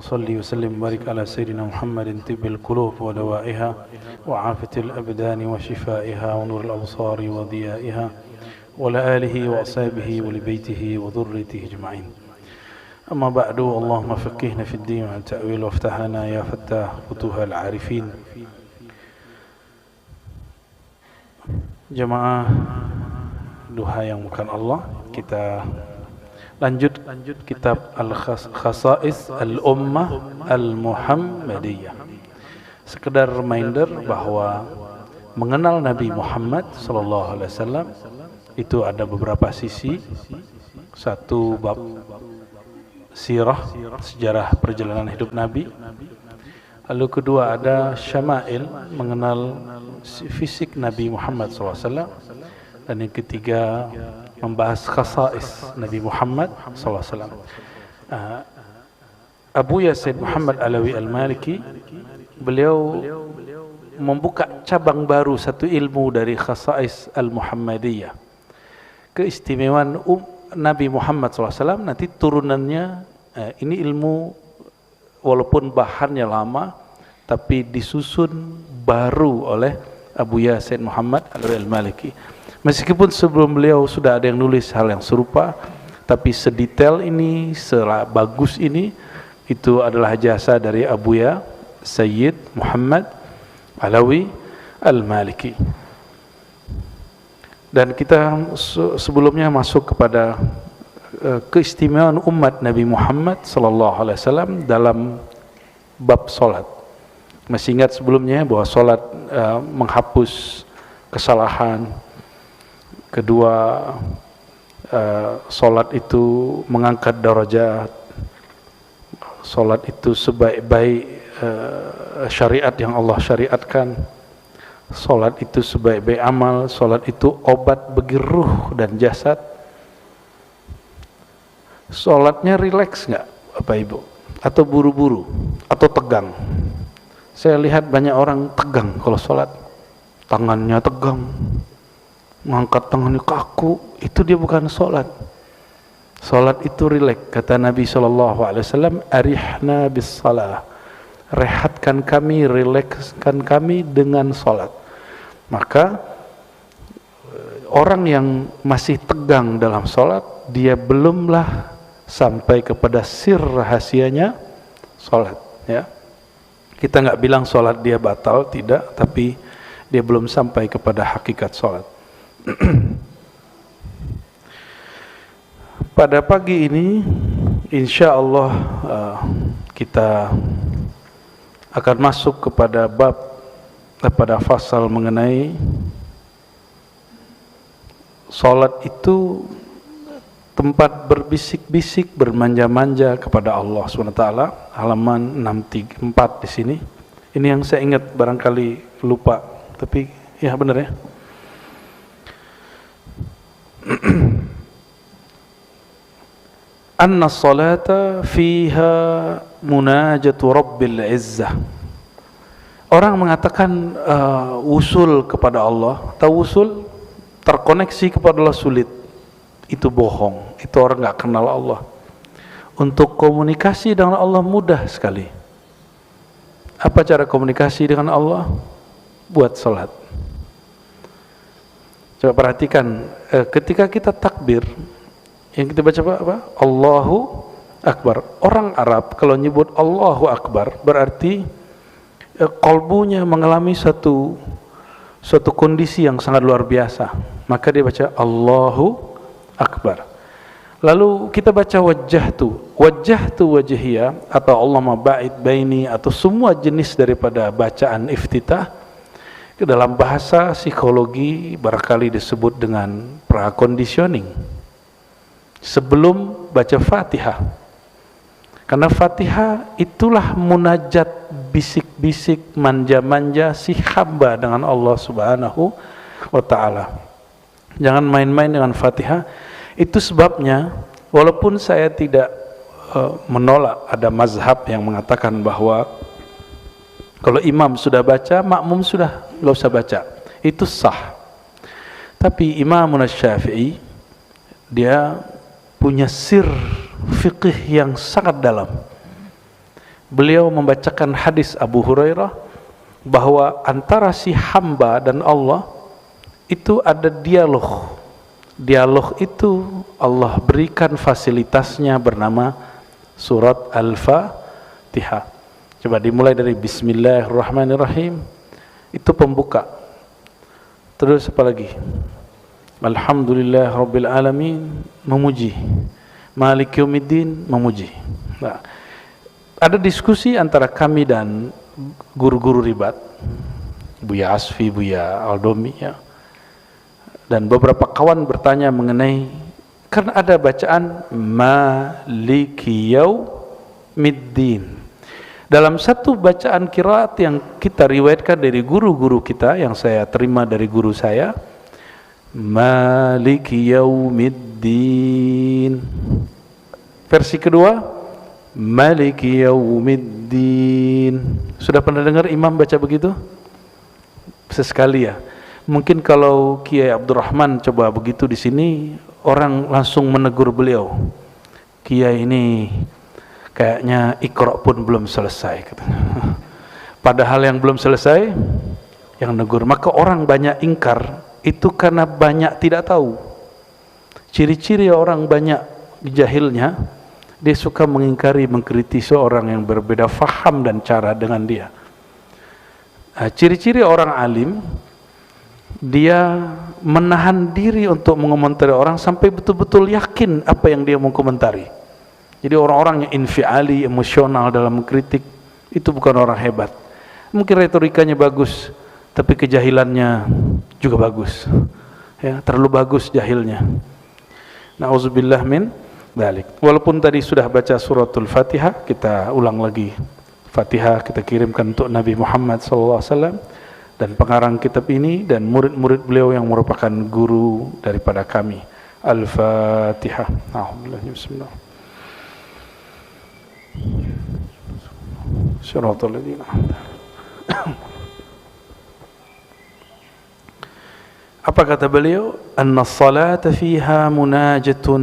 صل وسلم وبارك على سيدنا محمد طب القلوب ودوائها وعافية الأبدان وشفائها ونور الأبصار وضيائها وعلى آله وأصحابه ولبيته وذريته أجمعين. أما بعد، اللهم فقهنا في الدين وعن تأويل وافتح لنا يا فتاح فتوح العارفين. Jemaah duha yang bukan Allah, kita lanjut kitab Al-Khasa'is Al-Ummah Al-Muhammadiyah. Sekedar reminder bahwa mengenal Nabi Muhammad SAW itu ada beberapa sisi. Satu, bab sirah, sejarah perjalanan hidup Nabi. Lalu kedua ada syama'il, mengenal fisik Nabi Muhammad SAW. Dan yang ketiga membahas khasa'is Nabi Muhammad SAW. Abu Yazid Muhammad Alawi Al-Maliki, beliau membuka cabang baru, satu ilmu dari khasa'is Al-Muhammadiyah. Keistimewaan Nabi Muhammad SAW, nanti turunannya, ini ilmu walaupun bahannya lama, tapi disusun baru oleh Abu Yazid Muhammad Al-Maliki. Meskipun sebelum beliau sudah ada yang nulis hal yang serupa, tapi sedetail ini, sebagus ini, itu adalah jasa dari Abu Sayyid Muhammad Alawi Al-Maliki. Dan kita sebelumnya masuk kepada keistimewaan umat Nabi Muhammad SAW dalam bab solat. Masih ingat sebelumnya bahwa solat menghapus kesalahan. Kedua, solat itu mengangkat darajat. Solat itu sebaik-baik syariat yang Allah syariatkan. Solat itu sebaik-baik amal. Solat itu obat bagi ruh dan jasad. Solatnya rileks nggak, Bapak Ibu? Atau buru-buru? Atau tegang? Saya lihat banyak orang tegang kalau solat. Tangannya tegang, mengangkat tangannya kaku. Itu dia bukan solat. Solat itu rileks. Kata Nabi SAW, arihna bis salah. Rehatkan kami, rilekskan kami dengan solat. Maka orang yang masih tegang dalam solat, dia belumlah sampai kepada sir rahasianya solat. Ya, kita nggak bilang solat dia batal, tidak, tapi dia belum sampai kepada hakikat solat. Pada pagi ini, insya Allah kita akan masuk kepada fasal mengenai solat itu tempat berbisik-bisik, bermanja-manja kepada Allah SWT. Halaman 634 di sini. Ini yang saya ingat, barangkali lupa, tapi ya benar ya. Anna salata fiha munajatu rabbil izzah. Orang mengatakan usul kepada Allah, tahu usul, terkoneksi kepada Allah sulit. Itu bohong, itu orang nggak kenal Allah. Untuk komunikasi dengan Allah mudah sekali. Apa cara komunikasi dengan Allah? Buat salat. Coba perhatikan, ketika kita takbir, yang kita baca apa? Allahu Akbar. Orang Arab kalau nyebut Allahu Akbar berarti kolbunya mengalami suatu kondisi yang sangat luar biasa. Maka dia baca Allahu Akbar. Lalu kita baca wajjahtu wajhiya, atau Allahumma ba'id baini, atau semua jenis daripada bacaan iftitah. Ke dalam bahasa psikologi barangkali disebut dengan pra-conditioning, sebelum baca Fatihah. Karena Fatihah itulah munajat, bisik-bisik, manja-manja si hamba dengan Allah Subhanahu wa ta'ala. Jangan main-main dengan Fatihah. Itu sebabnya walaupun saya tidak menolak ada mazhab yang mengatakan bahwa kalau imam sudah baca, makmum sudah nggak usah baca, itu sah. Tapi Imam Syafi'i dia punya sir fikih yang sangat dalam. beliau membacakan hadis Abu Hurairah bahwa antara si hamba dan Allah itu ada dialog. Dialog itu Allah berikan fasilitasnya bernama surat Al-Fatihah. Coba dimulai dari Bismillahirrahmanirrahim, itu pembuka. Terus apa lagi? Alhamdulillah Rabbil Alamin, memuji. Malik Yaumiddin, memuji. Nah, ada diskusi antara kami dan guru-guru ribat, Buya Asfi, Buya Aldomi, ya. Dan beberapa kawan bertanya mengenai, karena ada bacaan Maliki Yaumiddin. Dalam satu bacaan qiraat yang kita riwayatkan dari guru-guru kita, yang saya terima dari guru saya, Maliki Yaumiddin. Versi kedua, Maliki Yaumiddin. Sudah pernah dengar imam baca begitu? Sesekali ya. Mungkin kalau Kiai Abdurrahman coba begitu di sini, orang langsung menegur beliau. Kiai ini kayaknya Iqra pun belum selesai, katanya. Padahal yang belum selesai yang negur. Maka orang banyak ingkar itu karena banyak tidak tahu. Ciri-ciri orang banyak jahilnya, dia suka mengingkari, mengkritisi orang yang berbeda faham dan cara dengan dia. Nah, ciri-ciri orang alim, dia menahan diri untuk mengomentari orang sampai betul-betul yakin apa yang dia mau komentari. Jadi orang-orang yang infiali, emosional dalam mengkritik, itu bukan orang hebat. Mungkin retorikanya bagus, tapi kejahilannya juga bagus. Ya, terlalu bagus jahilnya. Nauzubillah min dzalik. Walaupun tadi sudah baca suratul Fatihah, kita ulang lagi. Fatihah kita kirimkan untuk Nabi Muhammad SAW dan pengarang kitab ini dan murid-murid beliau yang merupakan guru daripada kami. Al-Fatihah. Bismillah. Shiratal ladzina Apa kata beliau? Anna salata fiha munajatu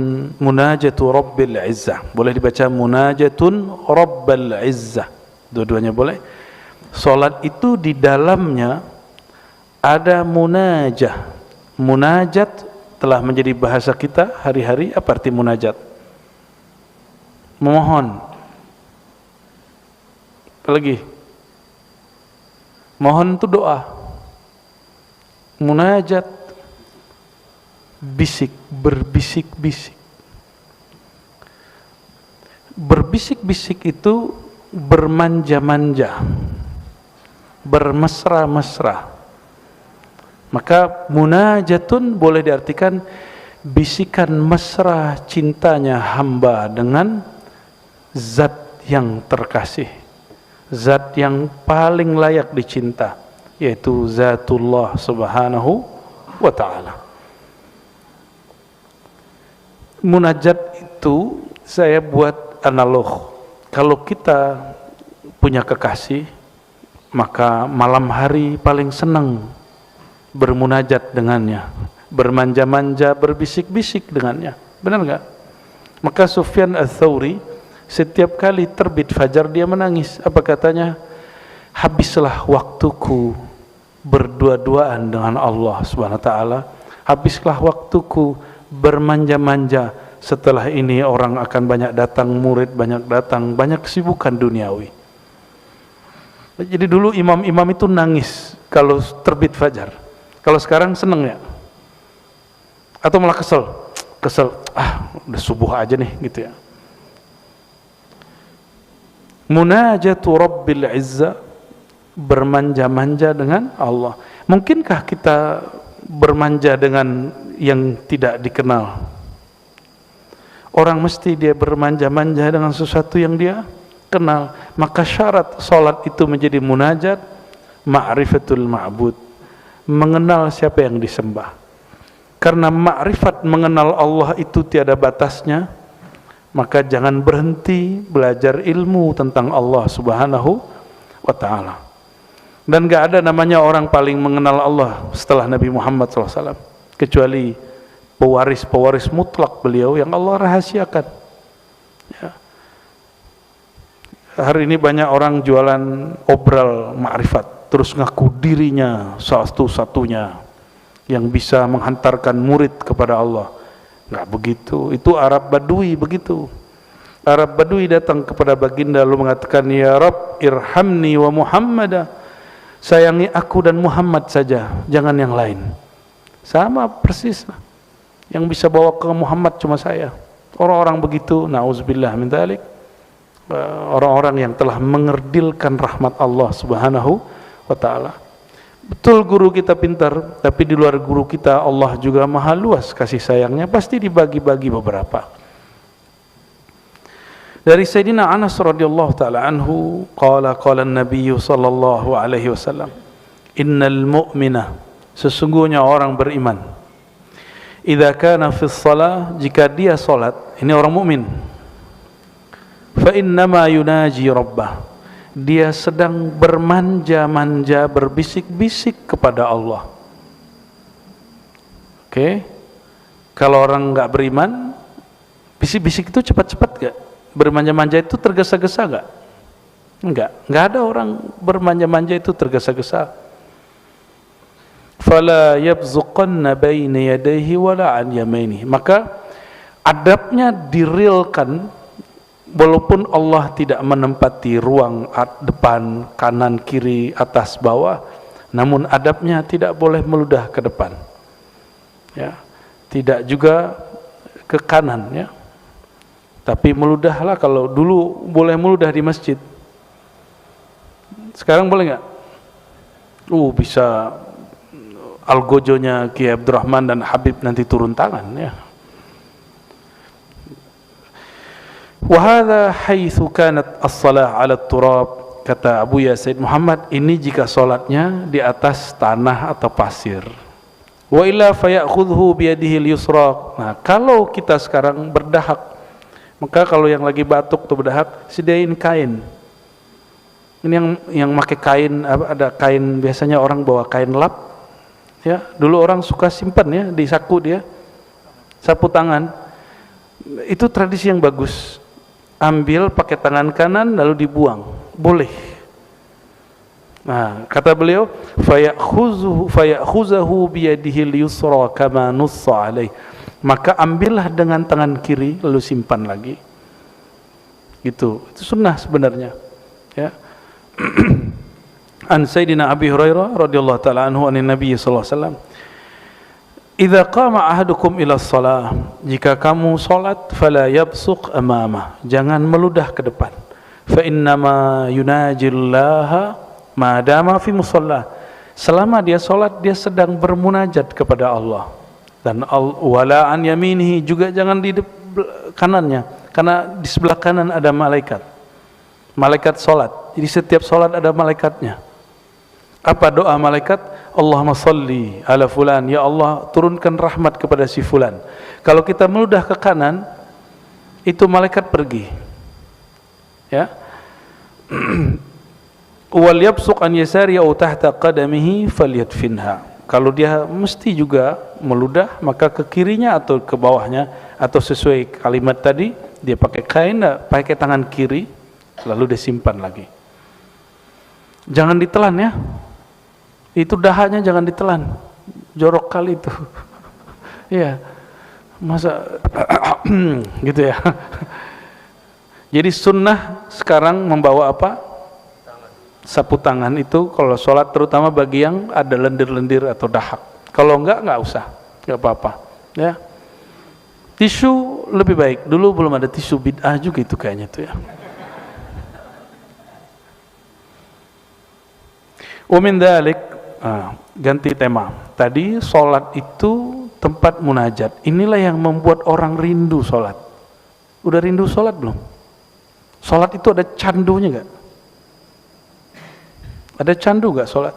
Rabbil Izzah. Boleh dibaca munajatun Rabbil Izzah. Dua-duanya boleh. Salat itu di dalamnya ada munajah. Munajat telah menjadi bahasa kita hari-hari. Apa arti munajat? Memohon. Apa lagi? Mohon itu doa. Munajat, bisik, berbisik-bisik. Berbisik-bisik itu bermanja-manja, bermesra-mesra. Maka munajatun boleh diartikan bisikan mesra cintanya hamba dengan zat yang terkasih, zat yang paling layak dicinta, yaitu zatullah subhanahu wa ta'ala. Munajat itu saya buat analog. Kalau kita punya kekasih, maka malam hari paling senang bermunajat dengannya, bermanja-manja, berbisik-bisik dengannya. Benar enggak? Maka Sufyan Ats-Tsauri setiap kali terbit fajar dia menangis. Apa katanya? Habislah waktuku berdua-duaan dengan Allah Subhanahu wa taala. Habislah waktuku bermanja-manja. Setelah ini orang akan banyak datang, murid banyak datang, banyak kesibukan duniawi. Jadi dulu imam-imam itu nangis kalau terbit fajar. Kalau sekarang seneng ya? Atau malah kesel? Kesel, udah subuh aja nih gitu ya. Munajatu Rabbil Izzah, bermanja-manja dengan Allah. Mungkinkah kita bermanja dengan yang tidak dikenal? Orang mesti dia bermanja-manja dengan sesuatu yang dia kenal. Maka syarat salat itu menjadi munajat, ma'rifatul ma'bud, mengenal siapa yang disembah. Karena ma'rifat mengenal Allah itu tiada batasnya, maka jangan berhenti belajar ilmu tentang Allah Subhanahu wa ta'ala. Dan gak ada namanya orang paling mengenal Allah setelah Nabi Muhammad SAW, kecuali pewaris-pewaris mutlak beliau yang Allah rahasiakan. Ya. Hari ini banyak orang jualan obral ma'rifat, terus ngaku dirinya satu-satunya yang bisa menghantarkan murid kepada Allah. Nggak begitu, itu Arab Badui begitu. Arab Badui datang kepada baginda lalu mengatakan, ya Rabb irhamni wa Muhammada, sayangi aku dan Muhammad saja, jangan yang lain. Sama persis, yang bisa bawa ke Muhammad cuma saya. Orang-orang begitu, na'udzubillah min dzalik, orang-orang yang telah mengerdilkan rahmat Allah subhanahu wa ta'ala. Betul guru kita pintar, tapi di luar guru kita Allah juga maha luas kasih sayangnya, pasti dibagi-bagi beberapa. Dari Sayyidina Anas radhiyallahu ta'ala anhu, qala an-nabiy sallallahu alaihi wasallam, innal mu'mina, sesungguhnya orang beriman, idza kana fi shalah, jika dia salat, ini orang mukmin, fa innama yunaji rabbah, dia sedang bermanja-manja, berbisik-bisik kepada Allah. Oke. Kalau orang enggak beriman, bisik-bisik itu cepat-cepat enggak? Bermanja-manja itu tergesa-gesa enggak? Enggak ada orang bermanja-manja itu tergesa-gesa. Fala yabzuqanna baina yadayhi wala an yaminihi, maka adabnya dirilkan walaupun Allah tidak menempati ruang depan, kanan, kiri, atas, bawah, namun adabnya tidak boleh meludah ke depan, ya, tidak juga ke kanan, ya, tapi meludahlah. Kalau dulu boleh meludah di masjid, sekarang boleh nggak? Bisa algojonya Kiai Abdurrahman dan Habib nanti turun tangan, ya. Wahada haitsu kanat as-salah 'ala turab, kata Abu Ya Said Muhammad, ini jika salatnya di atas tanah atau pasir. Wa illa fayakhudhu bi yadihi al-yusra. Nah, kalau kita sekarang berdahak, maka kalau yang lagi batuk atau berdahak, sediain kain. Ini yang pakai kain, ada kain, biasanya orang bawa kain lap, ya. Dulu orang suka simpan, ya, di saku dia, sapu tangan. Itu tradisi yang bagus. Ambil pakai tangan kanan lalu dibuang, boleh. Nah, kata beliau, fayakhuzahu biyadihi al-yusra kama nussa alaih, maka ambillah dengan tangan kiri lalu simpan lagi. Itu sunnah sebenarnya, ya. An Sayyidina Abi Hurairah radhiyallahu ta'ala anhu anin Nabi sallallahu alaihi wasallam, idza qama ahadukum ila shalah, jika kamu salat, fala yabsuq amamah, jangan meludah ke depan. Fa innama yunajillaha ma dama fi musalla, selama dia salat dia sedang bermunajat kepada Allah. Dan wala an yaminihi, juga jangan di kanannya, karena di sebelah kanan ada malaikat salat. Jadi setiap salat ada malaikatnya. Apa doa malaikat? Allahumma salli ala fulan, ya Allah turunkan rahmat kepada si fulan. Kalau kita meludah ke kanan, itu malaikat pergi, ya. Wal yabsuq an yasari aw tahta qadamihi falyadfinha, kalau dia mesti juga meludah, maka ke kirinya atau ke bawahnya, atau sesuai kalimat tadi, dia pakai kain, pakai tangan kiri lalu disimpan lagi. Jangan ditelan, ya. Itu dahanya jangan ditelan, jorok kali itu. Iya, masa gitu, ya. Jadi sunnah sekarang membawa apa? Sapu tangan itu kalau sholat, terutama bagi yang ada lendir-lendir atau dahak. Kalau enggak usah, enggak apa-apa, ya. Tisu lebih baik. Dulu belum ada tisu, bid'ah juga itu kayaknya tuh, ya. Wa min dzalik, ganti tema. Tadi sholat itu tempat munajat. Inilah yang membuat orang rindu sholat. Udah rindu sholat belum? Sholat itu ada candunya gak? Ada candu gak sholat?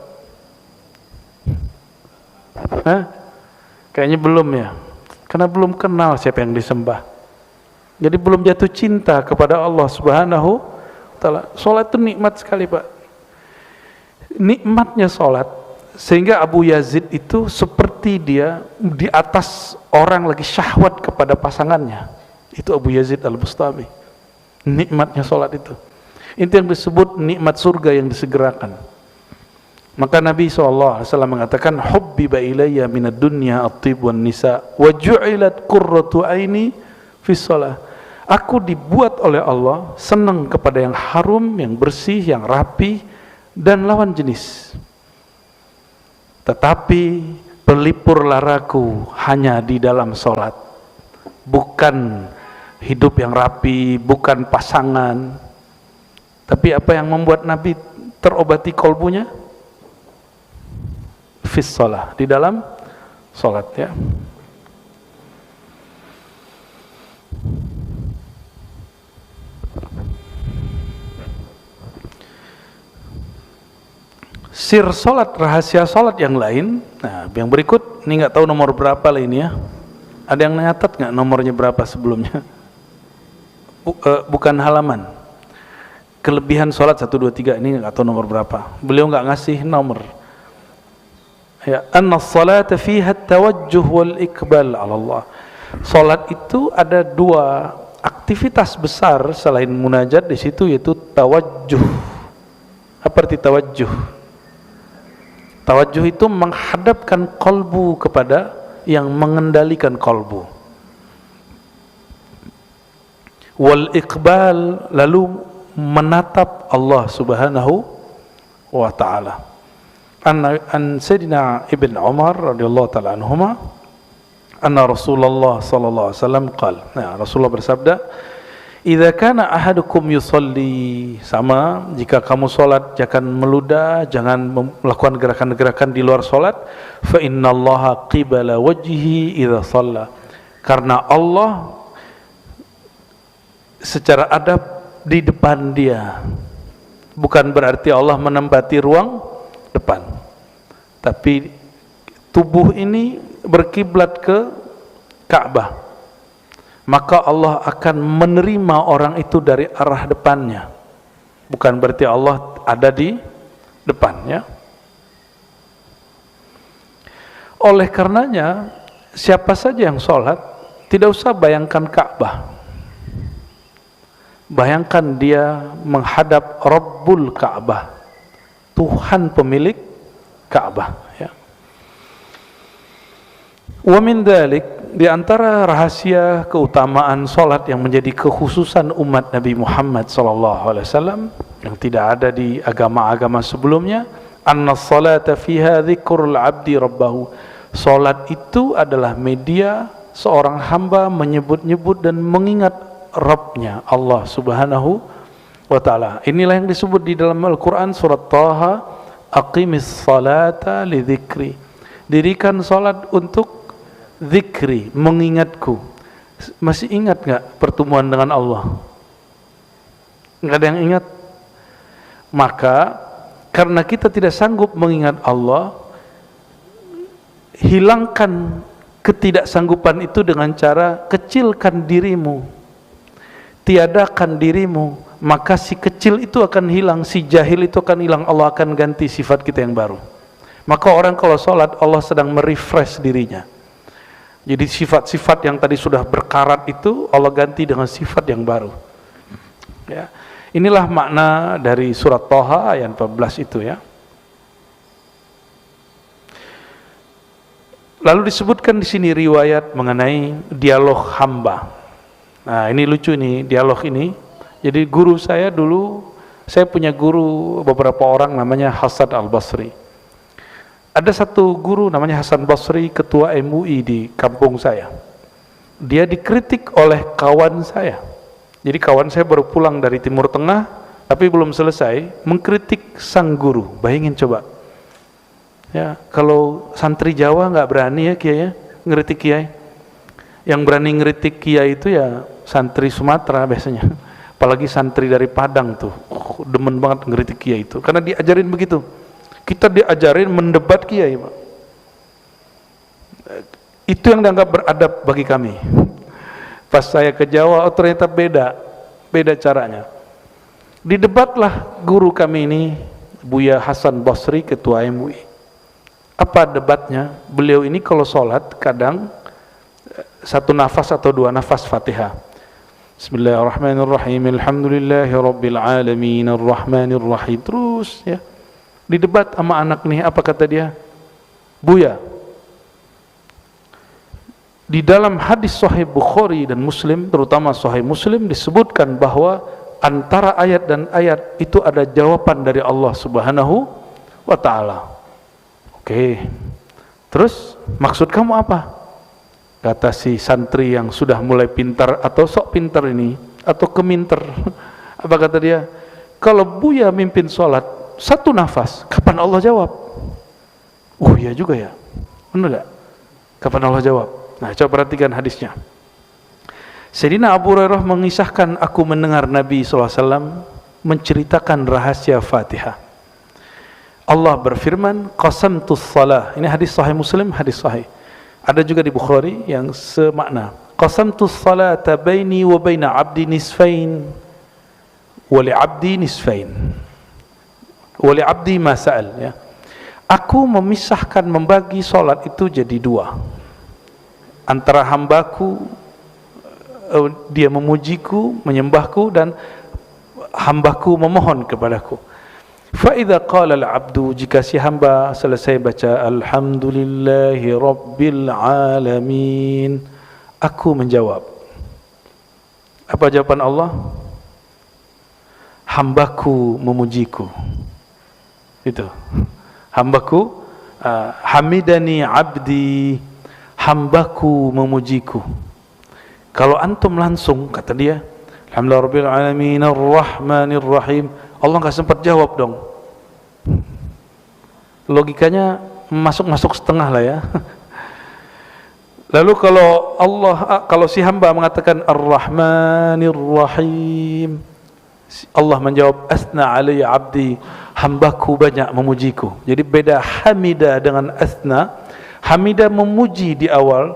Kayaknya belum, ya. Karena belum kenal siapa yang disembah. Jadi belum jatuh cinta kepada Allah subhanahu wa ta'ala. Sholat itu nikmat sekali, Pak. Nikmatnya sholat, sehingga Abu Yazid itu seperti dia di atas orang lagi syahwat kepada pasangannya. Itu Abu Yazid al-Bustami. Nikmatnya sholat itu. Itu yang disebut nikmat surga yang disegerakan. Maka Nabi SAW mengatakan, hubbiba ilayya minad dunya at-tib wan nisa wa ju'ilat qurratu aini fi shalah. Aku dibuat oleh Allah senang kepada yang harum, yang bersih, yang rapi, dan lawan jenis. Tetapi pelipur laraku hanya di dalam sholat. Bukan hidup yang rapi, bukan pasangan. Tapi apa yang membuat Nabi terobati kolbunya? Fis shalah, di dalam sholat, ya. Sir sholat, rahasia sholat yang lain. Nah, yang berikut ini nggak tahu nomor berapa lah ini ya. Ada yang nyatat nggak nomornya berapa sebelumnya? Bukan halaman. Kelebihan sholat 1, 2, 3 ini nggak tahu nomor berapa. Beliau nggak ngasih nomor. Ya, anna salata fiha tawajjuh wal iqbal ala Allah. Salat itu ada dua aktivitas besar selain munajat di situ, yaitu tawajjuh. Apa arti tawajjuh? Tawajjuh itu menghadapkan kolbu kepada yang mengendalikan kolbu. Wal iqbal, lalu menatap Allah Subhanahu wa ta'ala. An Sayyidina Ibn Umar radhiyallahu ta'ala anhuma anna Rasulullah sallallahu alaihi wasallam qala. Nah, Rasulullah bersabda, "Idza kana ahadukum yusalli," sama jika kamu salat jangan meludah, jangan melakukan gerakan-gerakan di luar salat, "fa innallaha qibala wajhihi idza shalla." Karena Allah secara adab di depan dia. Bukan berarti Allah menempati ruang depan, tapi tubuh ini berkiblat ke Ka'bah, maka Allah akan menerima orang itu dari arah depannya. Bukan berarti Allah ada di depannya. Oleh karenanya, siapa saja yang sholat tidak usah bayangkan Ka'bah, bayangkan dia menghadap Rabbul Ka'bah, Tuhan pemilik Ka'bah, ya. Wa min dzalik, di antara rahasia keutamaan salat yang menjadi kekhususan umat Nabi Muhammad sallallahu alaihi wasallam yang tidak ada di agama-agama sebelumnya, anna salata fiha dzikrul 'abdi rabbahu. Salat itu adalah media seorang hamba menyebut-nyebut dan mengingat Rabbnya, Allah Subhanahu wa ta'ala. Inilah yang disebut di dalam Al-Quran surat Taha, aqimis salata li dzikri. Dirikan salat untuk zikri, mengingatku. Masih ingat nggak pertemuan dengan Allah? Nggak ada yang ingat? Maka karena kita tidak sanggup mengingat Allah, hilangkan ketidaksanggupan itu dengan cara kecilkan dirimu, tiadakan dirimu, maka si kecil itu akan hilang, si jahil itu akan hilang. Allah akan ganti sifat kita yang baru. Maka orang kalau sholat, Allah sedang merefresh dirinya. Jadi sifat-sifat yang tadi sudah berkarat itu Allah ganti dengan sifat yang baru, ya. Inilah makna dari surat Thaha ayat 14 itu, ya. Lalu disebutkan di sini riwayat mengenai dialog hamba. Nah, ini lucu nih dialog ini. Jadi guru saya dulu, saya punya guru beberapa orang namanya Hasan Al-Basri. Ada satu guru namanya Hasan Basri, ketua MUI di kampung saya. Dia dikritik oleh kawan saya. Jadi kawan saya baru pulang dari Timur Tengah, tapi belum selesai, mengkritik sang guru. Bayangin coba. Ya, kalau santri Jawa nggak berani ya Kiai ya, ngeritik Kiai. Yang berani ngeritik Kiai itu ya santri Sumatera biasanya. Apalagi santri dari Padang tuh, demen banget ngeritik Kiai itu, karena diajarin begitu. Kita diajarin mendebat Kiai, Pak. Itu yang dianggap beradab bagi kami. Pas saya ke Jawa, oh ternyata beda caranya. Didebatlah guru kami ini, Buya Hasan Basri, ketua MUI. Apa debatnya? Beliau ini kalau sholat kadang satu nafas atau dua nafas Fatihah. Bismillahirrahmanirrahim. Alhamdulillahirabbil alamin arrahmanir rahim. Terus ya. Di debat sama anak nih, apa kata dia? Buya. Di dalam hadis Sahih Bukhari dan Muslim, terutama Sahih Muslim, disebutkan bahwa antara ayat dan ayat itu ada jawaban dari Allah Subhanahu wa ta'ala. Oke. Terus maksud kamu apa? Kata si santri yang sudah mulai pintar atau sok pintar ini, atau keminter. Apa kata dia? Kalau Buya mimpin sholat satu nafas, kapan Allah jawab? Iya juga ya, benar gak? Kapan Allah jawab? Nah, coba perhatikan hadisnya. Sayyidina Abu Hurairah mengisahkan, aku mendengar Nabi SAW menceritakan rahasia Fatihah. Allah berfirman, qasamtus salah. Ini hadis Sahih Muslim, hadis sahih. Ada juga di Bukhari yang semakna. Qasamtus salata baini wa baina abdi nisfain wa li abdi nisfain wa li abdi ma sa'al, ya. Aku memisahkan, membagi salat itu jadi dua. Antara hambaku, dia memujiku, menyembahku, dan hambaku memohon kepadaku. Fa idza qala al-'abdu, jika si hamba selesai baca alhamdulillahi rabbil alamin, aku menjawab. Apa jawaban Allah? Hambaku memujiku. Itu. Hambaku, hamidani abdi, hambaku memujiku. Kalau antum langsung, kata dia, alhamdulillah rabbil alamin arrahmanir rahim, Allah nggak sempat jawab dong. Logikanya masuk setengah lah ya. Lalu kalau si hamba mengatakan ar-rahmanir rahim, Allah menjawab asna alayya abdi, hambaku banyak memujiku. Jadi beda hamida dengan asna. Hamida memuji di awal,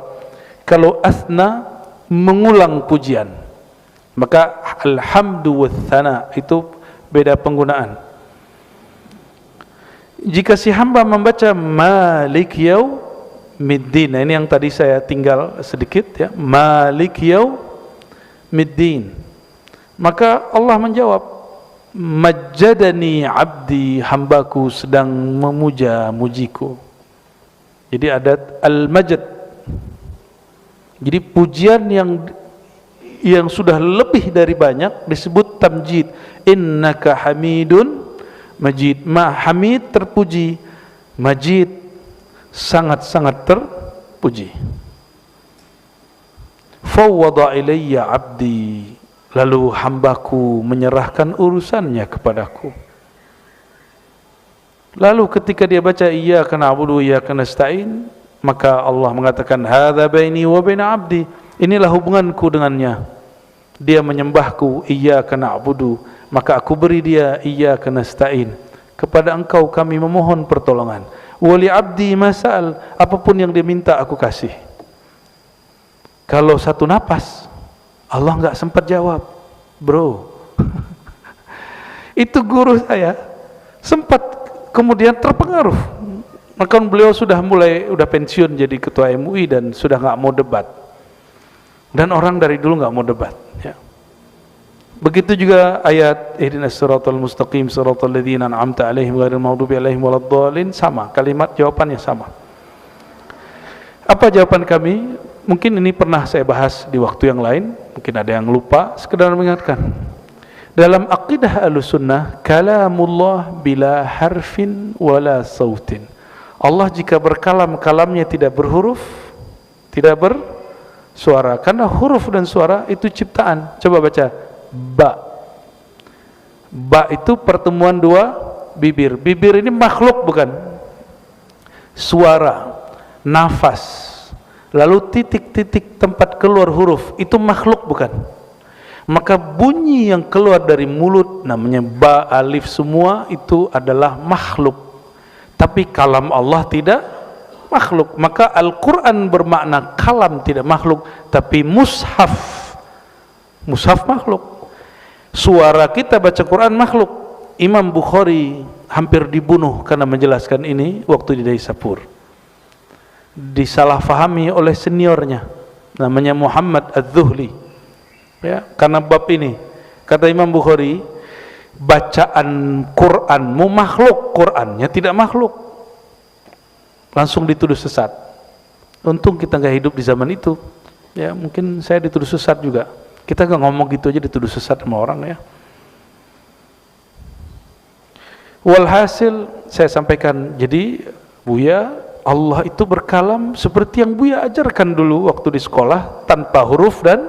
kalau asna mengulang pujian. Maka alhamdu wathana itu beda penggunaan. Jika si hamba membaca Malik Yaumiddin, nah ini yang tadi saya tinggal sedikit ya, Malik Yaumiddin, maka Allah menjawab, majjadani abdi, hambaku sedang memuja-mujiku. Jadi ada al-majd. Jadi pujian yang sudah lebih dari banyak disebut tamjid. Innaka hamidun majid. Hamid terpuji, majid sangat-sangat terpuji. Fawwada ilayya abdi, lalu hambaku menyerahkan urusannya kepadaku. Lalu ketika dia baca iyyaka na'budu wa iyyaka nasta'in, maka Allah mengatakan hadza baini wa baina abdi, inilah hubunganku dengannya. Dia menyembahku iyyaka na'budu, maka aku beri dia iyyaka nasta'in, kepada engkau kami memohon pertolongan. Wa li abdi masal, apapun yang dia minta aku kasih. Kalau satu napas Allah enggak sempat jawab, bro. Itu guru saya sempat kemudian terpengaruh. Maka beliau sudah pensiun jadi ketua MUI dan sudah nggak mau debat. Dan orang dari dulu nggak mau debat. Ya. Begitu juga ayat ihdinas siratal mustaqim siratal ladzina an'amta 'alaihim ghairil maghdubi 'alaihim waladdallin, sama kalimat, jawabannya sama. Apa jawaban kami? Mungkin ini pernah saya bahas di waktu yang lain, mungkin ada yang lupa, sekedar mengingatkan. Dalam aqidah Ahlussunnah, kalamullah bila harfin wala sautin. Allah jika berkalam, kalamnya tidak berhuruf, tidak bersuara. Karena huruf dan suara itu ciptaan. Coba baca ba. Ba itu pertemuan dua bibir. Bibir ini makhluk bukan? Suara, nafas, lalu titik-titik tempat keluar huruf, itu makhluk bukan? Maka bunyi yang keluar dari mulut namanya ba, alif, semua itu adalah makhluk. Tapi kalam Allah tidak makhluk. Maka Al-Quran bermakna kalam tidak makhluk, tapi mushaf makhluk. Suara kita baca Quran makhluk. Imam Bukhari hampir dibunuh karena menjelaskan ini waktu di Daisapur. Disalahfahami oleh seniornya namanya Muhammad Az-Zuhli. Ya, karena bab ini kata Imam Bukhari, bacaan Quranmu makhluk, Qurannya tidak makhluk, langsung dituduh sesat. Untung kita nggak hidup di zaman itu. Ya, mungkin saya dituduh sesat juga. Kita nggak ngomong gitu aja dituduh sesat sama orang ya. Walhasil saya sampaikan, jadi Buya, Allah itu berkalam seperti yang Buya ajarkan dulu waktu di sekolah, tanpa huruf dan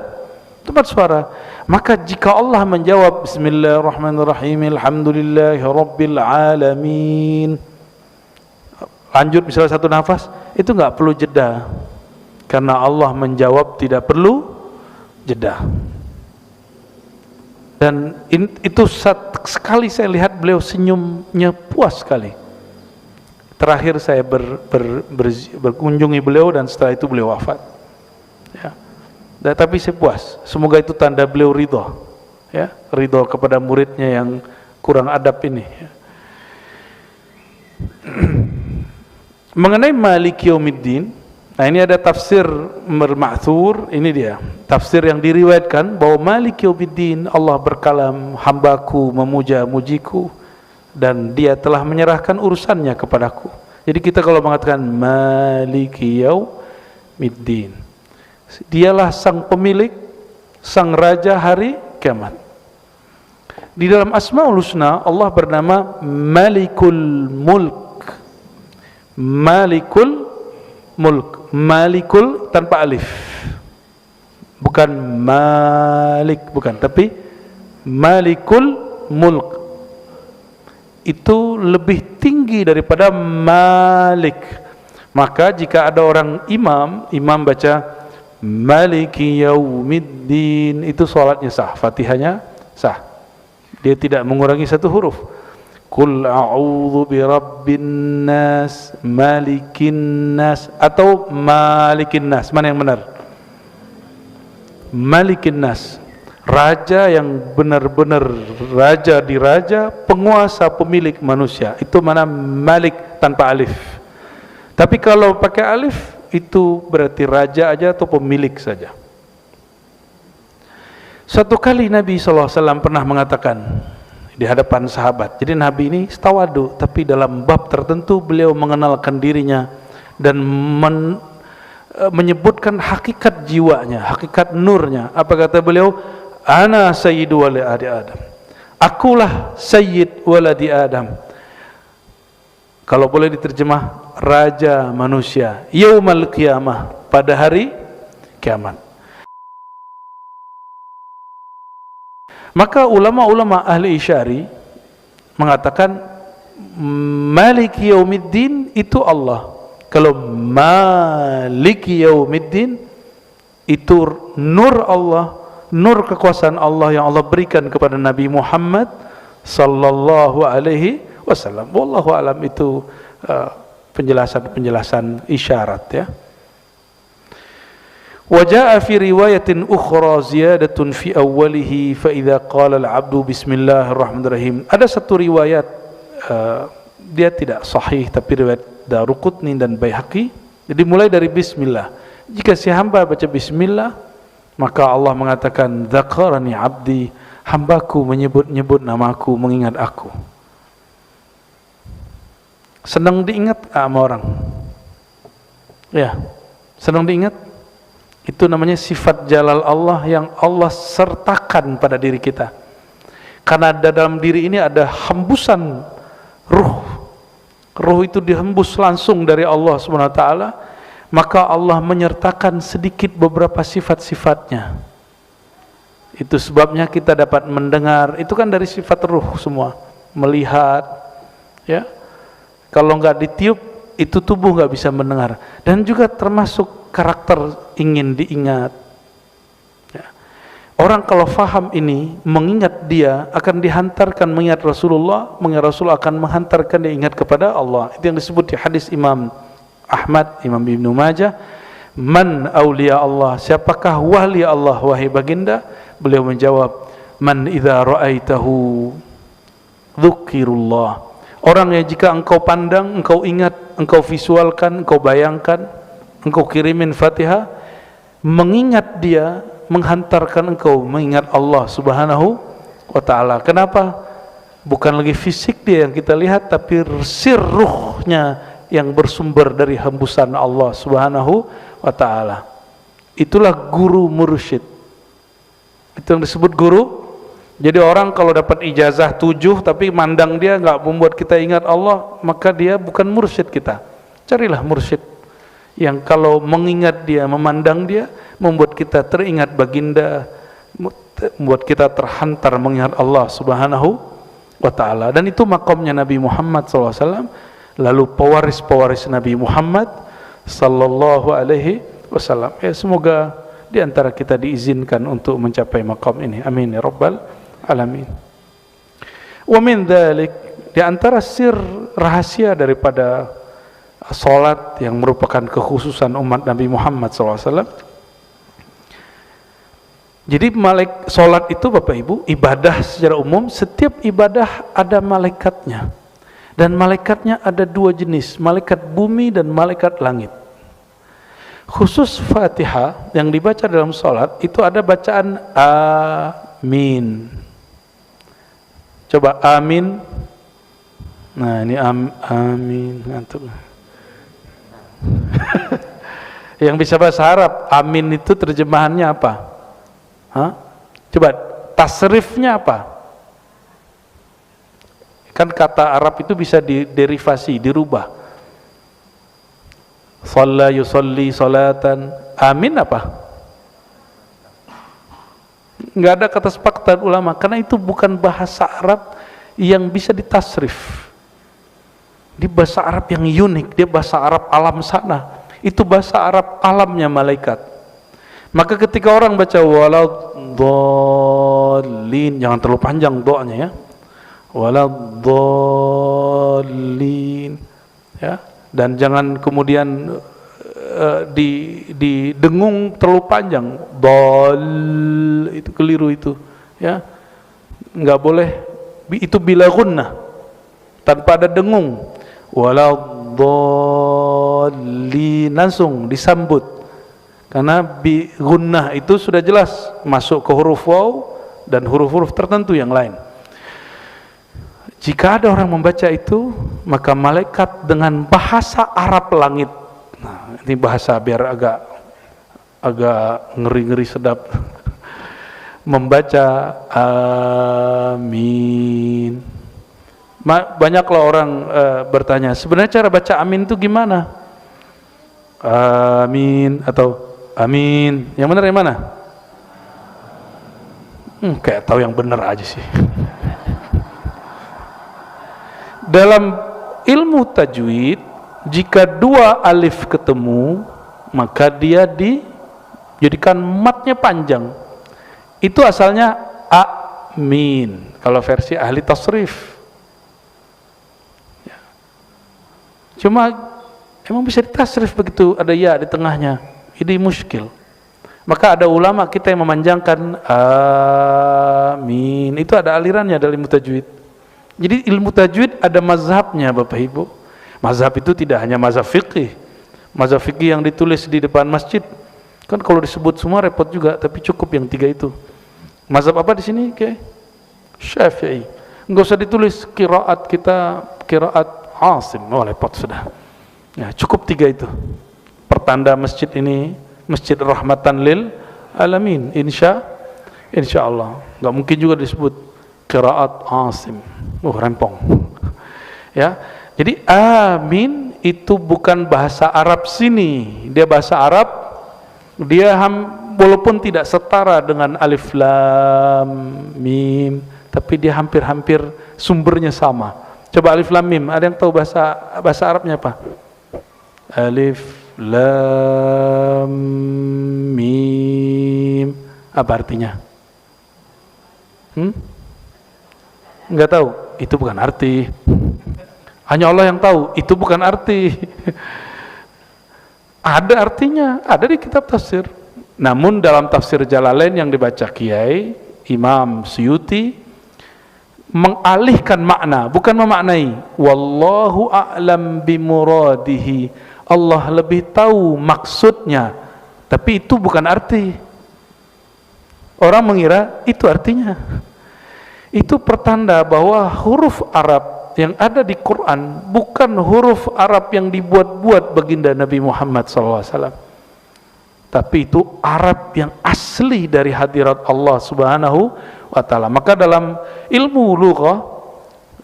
tempat suara. Maka jika Allah menjawab Bismillahirrahmanirrahim, Alhamdulillahirabbil alamin, lanjut misalnya satu nafas, itu nggak perlu jeda, karena Allah menjawab tidak perlu jeda. Dan itu sekali saya lihat beliau senyumnya puas sekali. Terakhir saya berkunjungi beliau dan setelah itu beliau wafat. Ya. Tapi saya puas. Semoga itu tanda beliau ridho, ya, ridho kepada muridnya yang kurang adab ini. Ya. Mengenai Maliki Yaumiddin, nah ini ada tafsir Ma'thur, ini dia tafsir yang diriwayatkan bahwa Maliki Yaumiddin, Allah berkalam, hambaku memuja-mujiku dan dia telah menyerahkan urusannya kepadaku. Jadi kita kalau mengatakan Maliki Yaumiddin, dialah sang pemilik, sang raja hari kiamat. Di dalam Asmaul Husna Allah bernama Malikul Mulk. Malikul Mulk, Malikul tanpa alif, bukan Malik, bukan, tapi Malikul Mulk. Itu lebih tinggi daripada Malik. Maka jika ada orang imam baca Maliki Yaumiddin, itu salatnya sah, Fatihahnya sah, dia tidak mengurangi satu huruf. Qul a'udzu birabbin nas, malikin nas, atau malikin nas, mana yang benar? Malikin nas, raja yang benar-benar raja di raja, penguasa, pemilik manusia. Itu mana Malik tanpa alif. Tapi kalau pakai alif itu berarti raja aja atau pemilik saja. Suatu kali Nabi SAW pernah mengatakan di hadapan sahabat. Jadi Nabi ini tawadu, tapi dalam bab tertentu beliau mengenalkan dirinya dan menyebutkan hakikat jiwanya, hakikat nurnya. Apa kata beliau? Ana sayyidu waladi Adam. Akulah sayyid waladi Adam. Kalau boleh diterjemah, raja manusia. Yaumal qiyamah, pada hari kiamat. Maka ulama-ulama ahli isyari mengatakan Maliki Yaumiddin itu Allah. Kalau Maliki Yaumiddin itu nur Allah, nur kekuasaan Allah yang Allah berikan kepada Nabi Muhammad sallallahu alaihi wasallam. Wallahu alam, itu penjelasan isyarat ya. Waja'a fi riwayatin ukhra ziyadatun fi awwalihi fa idza qala al-'abdu bismillahirrahmanirrahim. Ada satu riwayat dia tidak sahih tapi riwayat Daruqutni dan Baihaqi. Jadi mulai dari bismillah. Jika si hamba baca bismillah, maka Allah mengatakan dzakarani 'abdi, hambaku menyebut-nyebut namaku, mengingat aku. Senang diingat sama orang? Ya, senang diingat. Itu namanya sifat jalal Allah yang Allah sertakan pada diri kita. Karena dalam diri ini ada hembusan ruh. Ruh itu dihembus langsung dari Allah SWT. Maka Allah menyertakan sedikit beberapa sifat-sifatnya. Itu sebabnya kita dapat mendengar. Itu kan dari sifat ruh semua. Melihat, ya. Kalau nggak ditiup, itu tubuh nggak bisa mendengar. Dan juga termasuk karakter ingin diingat ya. Orang kalau faham ini, mengingat dia akan dihantarkan mengingat Rasulullah, mengingat Rasul akan menghantarkan dia ingat kepada Allah. Itu yang disebut di hadis Imam Ahmad, Imam Ibnu Majah, man awliya Allah, siapakah wali Allah wahai baginda? Beliau menjawab, man idza ra'aitahu dzukirullah, orang yang jika engkau pandang, engkau ingat, engkau visualkan, engkau bayangkan, engkau kirimin Fatihah, mengingat dia, menghantarkan engkau mengingat Allah Subhanahu wa ta'ala. Kenapa? Bukan lagi fisik dia yang kita lihat, tapi ruhnya yang bersumber dari hembusan Allah Subhanahu wa ta'ala. Itulah guru mursyid. Itu yang disebut guru. Jadi orang kalau dapat ijazah 7 tapi mandang dia nggak membuat kita ingat Allah, maka dia bukan mursyid kita. Carilah mursyid yang kalau mengingat dia, memandang dia, membuat kita teringat baginda, membuat kita terhantar mengingat Allah Subhanahu wa ta'ala. Dan itu makamnya Nabi Muhammad SAW. Lalu pewaris-pewaris Nabi Muhammad sallallahu alaihi wasallam. Ya, semoga di antara kita diizinkan untuk mencapai makam ini. Amin ya rabbal alamin. Wa min dzalik, di antara sir rahasia daripada salat yang merupakan kekhususan umat Nabi Muhammad SAW. Jadi salat itu Bapak Ibu, ibadah secara umum, setiap ibadah ada malaikatnya. Dan malaikatnya ada 2 jenis, malaikat bumi dan malaikat langit. Khusus Fatihah yang dibaca dalam salat itu ada bacaan amin. Coba amin. Nah, ini amin ngantuk. Yang bisa bahasa Arab, amin itu terjemahannya apa? Hah? Coba tasrifnya apa? Kan kata Arab itu bisa diderivasi, dirubah. Shalla yusalli salatan. Amin apa? Enggak ada kata sepakatan ulama, karena itu bukan bahasa Arab yang bisa ditasrif. Di bahasa Arab yang unik, dia bahasa Arab alam sana. Itu bahasa Arab alamnya malaikat. Maka ketika orang baca waladhdallin, jangan terlalu panjang doanya ya. Waladhdallin, ya, dan jangan kemudian didengung terlalu panjang. Dal itu keliru itu, ya, nggak boleh. Itu bila gunnah, tanpa ada dengung. Waladhdallin langsung disambut, karena bi gunnah itu sudah jelas masuk ke huruf waw dan huruf-huruf tertentu yang lain. Jika ada orang membaca itu, maka malaikat dengan bahasa Arab langit, nah ini bahasa biar agak ngeri-ngeri sedap, membaca amin. Banyaklah orang bertanya, sebenarnya cara baca amin itu gimana? Amin atau amin, yang benar yang mana? Kayak tahu yang benar aja sih. Dalam ilmu tajwid, jika 2 alif ketemu, maka dia dijadikan matnya panjang. Itu asalnya amin kalau versi ahli tasrif. Ya. Cuma emang bisa ditasrif begitu ada ya di tengahnya. Ini muskil. Maka ada ulama kita yang memanjangkan amin. Itu ada alirannya dalam ilmu tajwid. Jadi ilmu tajwid ada mazhabnya Bapak Ibu. Mazhab itu tidak hanya mazhab fikih. Mazhab fikih yang ditulis di depan masjid. Kan kalau disebut semua repot juga, tapi cukup yang 3 itu. Mazhab apa di sini? Oke. Syafi'i. Enggak usah ditulis qiraat kita, qiraat Asim. Oh, repot sudah. Ya, cukup 3 itu. Pertanda masjid ini masjid rahmatan lil alamin. Insyaallah. Enggak mungkin juga disebut qiraat Asim. Rempong. Ya. Jadi amin itu bukan bahasa Arab sini. Dia bahasa Arab. Dia walaupun tidak setara dengan alif lam mim, tapi dia hampir-hampir sumbernya sama. Coba alif lam mim, ada yang tahu bahasa Arabnya apa? Alif lam mim, apa artinya? Enggak tahu. Itu bukan arti. Hanya Allah yang tahu. Itu bukan arti. Ada artinya, ada di kitab tafsir. Namun dalam tafsir Jalalain yang dibaca Kiai Imam Suyuti mengalihkan makna, bukan memaknai. Wallahu a'lam bimuradihi. Allah lebih tahu maksudnya. Tapi itu bukan arti. Orang mengira itu artinya. Itu pertanda bahwa huruf Arab yang ada di Quran bukan huruf Arab yang dibuat-buat baginda Nabi Muhammad SAW, tapi itu Arab yang asli dari hadirat Allah Subhanahu wa ta'ala. Maka dalam ilmu lughah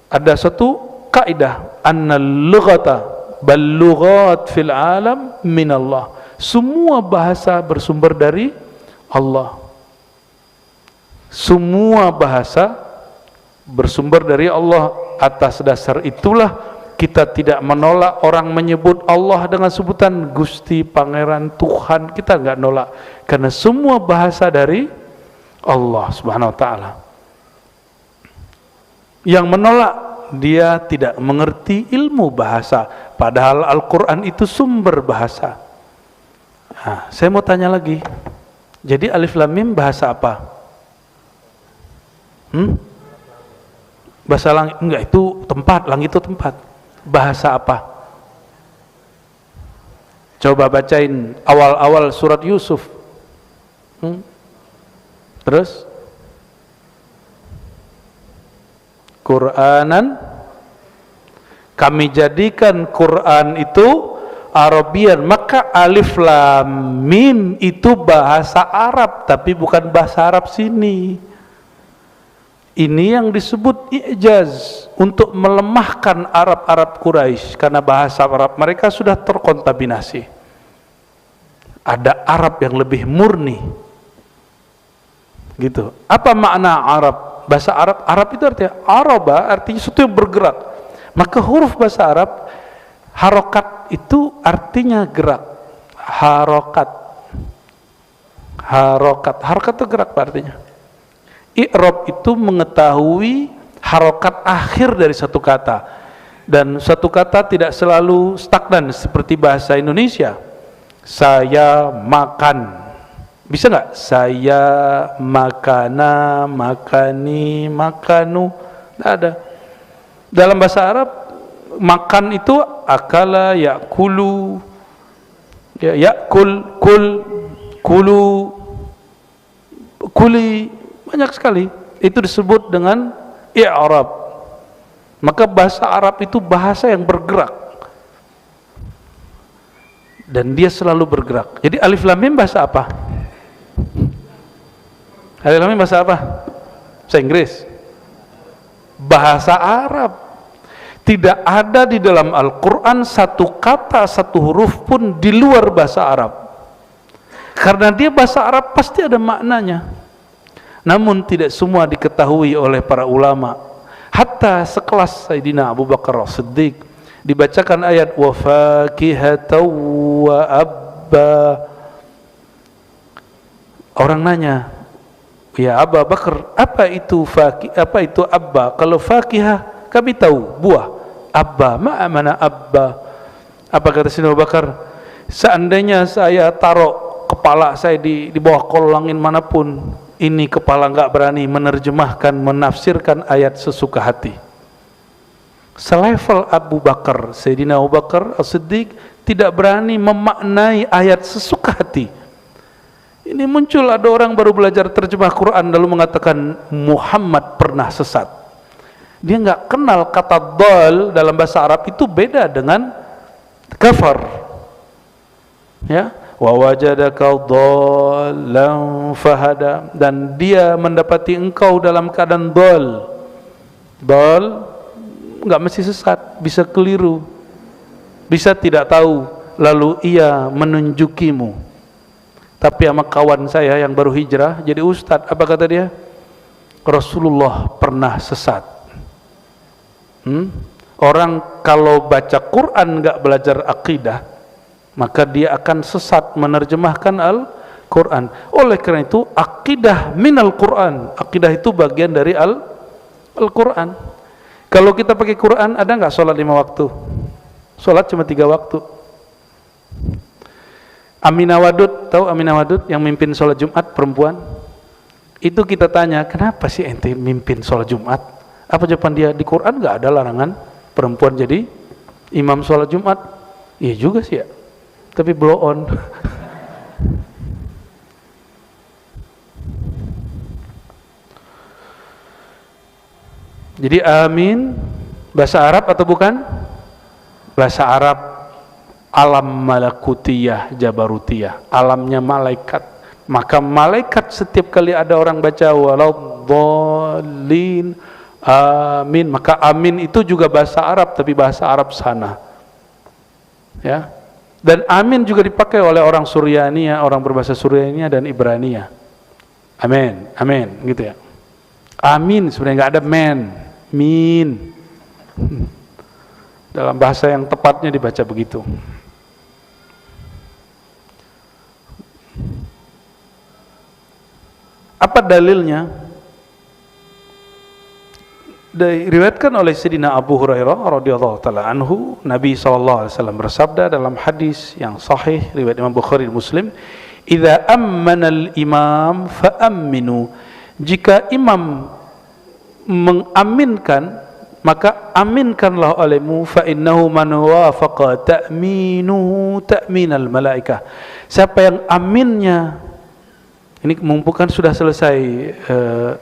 ada satu kaidah, annal lughata bal lughat fil alam min Allah. Semua bahasa bersumber dari Allah. Semua bahasa bersumber dari Allah. Atas dasar itulah kita tidak menolak orang menyebut Allah dengan sebutan Gusti, Pangeran, Tuhan. Kita enggak nolak, karena semua bahasa dari Allah Subhanahu wa ta'ala. Yang menolak, dia tidak mengerti ilmu bahasa, padahal Al-Quran itu sumber bahasa. Nah, saya mau tanya lagi, jadi Alif Lam Mim bahasa apa? Bahasa langit? Enggak, itu tempat, langit itu tempat. Bahasa apa? Coba bacain awal-awal surat Yusuf. Terus Qur'anan, kami jadikan Quran itu Arabian. Maka Alif Lam Mim itu bahasa Arab, tapi bukan bahasa Arab sini. Ini yang disebut i'jaz, untuk melemahkan Arab-Arab Quraisy, karena bahasa Arab mereka sudah terkontaminasi. Ada Arab yang lebih murni. Gitu. Apa makna Arab? Bahasa Arab, Arab itu artinya araba, artinya sesuatu yang bergerak. Maka huruf bahasa Arab, harokat itu artinya gerak. Harokat. Harokat itu gerak artinya. I'rab itu mengetahui harokat akhir dari satu kata, dan satu kata tidak selalu stagnan seperti bahasa Indonesia. Saya makan, bisa nggak? Saya makana, makani, makanu, nggak ada. Dalam bahasa Arab, makan itu akala, yakulu, ya, yakul, kul, kulu, kuli, banyak sekali. Itu disebut dengan i'rab. Maka bahasa Arab itu bahasa yang bergerak, dan dia selalu bergerak. Jadi Alif Lam Mim bahasa apa? Alif Lam Mim bahasa apa? Bahasa Inggris. Bahasa Arab. Tidak ada di dalam Al-Quran satu kata, satu huruf pun di luar bahasa Arab. Karena dia bahasa Arab pasti ada maknanya. Namun tidak semua diketahui oleh para ulama. Hatta sekelas Sayyidina Abu Bakar As-Siddiq, dibacakan ayat wa fakihatan wa abba. Orang nanya, ya Abu Bakar, apa itu fakih, apa itu abba? Kalau fakihah kami tahu, buah. Abba, mana abba? Apa kata Sayyidina Abu Bakar? Seandainya saya taruh kepala saya di bawah kolong angin manapun, ini kepala enggak berani menerjemahkan, menafsirkan ayat sesuka hati. Selevel Abu Bakar, Sayyidina Abu Bakar As-Siddiq tidak berani memaknai ayat sesuka hati. Ini muncul ada orang baru belajar terjemah Quran lalu mengatakan Muhammad pernah sesat. Dia enggak kenal kata dal dalam bahasa Arab itu beda dengan kafar. Ya, wa wajadaka dhallan fahada, dan dia mendapati engkau dalam keadaan dal enggak mesti sesat, bisa keliru, bisa tidak tahu, lalu ia menunjukimu. Tapi sama kawan saya yang baru hijrah jadi ustadz, apa kata dia? Rasulullah pernah sesat. Orang kalau baca Quran enggak belajar akidah, maka dia akan sesat menerjemahkan Al-Quran. Oleh karena itu, akidah minal Quran. Akidah itu bagian dari Al-Quran. Kalau kita pakai Quran, ada nggak sholat 5 waktu? Sholat cuma 3 waktu. Aminah Wadud, tahu Aminah Wadud yang mimpin sholat Jumat, perempuan? Itu kita tanya, kenapa sih ente mimpin sholat Jumat? Apa jawaban dia? Di Quran nggak ada larangan perempuan jadi imam sholat Jumat. Iya juga sih ya, tapi blow on. Jadi amin bahasa Arab atau bukan? Bahasa Arab alam malakutiyah jabarutiyah, alamnya malaikat. Maka malaikat setiap kali ada orang baca waladhdallin amin, maka amin itu juga bahasa Arab tapi bahasa Arab sana. Ya. Dan amin juga dipakai oleh orang Suryania, orang berbahasa Suryania dan Ibrania. Amin, amin, gitu ya. Amin sebenarnya nggak ada men, min. Dalam bahasa yang tepatnya dibaca begitu. Apa dalilnya? Diriwayatkan oleh Sayyidina Abu Hurairah radhiyallahu taala anhu, Nabi SAW bersabda dalam hadis yang sahih riwayat Imam Bukhari dan Muslim, "Idza ammana al-imam fa aminu." Jika imam mengaminkan, maka aminkanlah olehmu, fa innahu man wafaqa ta'minuhu ta'minal malaikah. Siapa yang aminnya, ini mumpung kan sudah selesai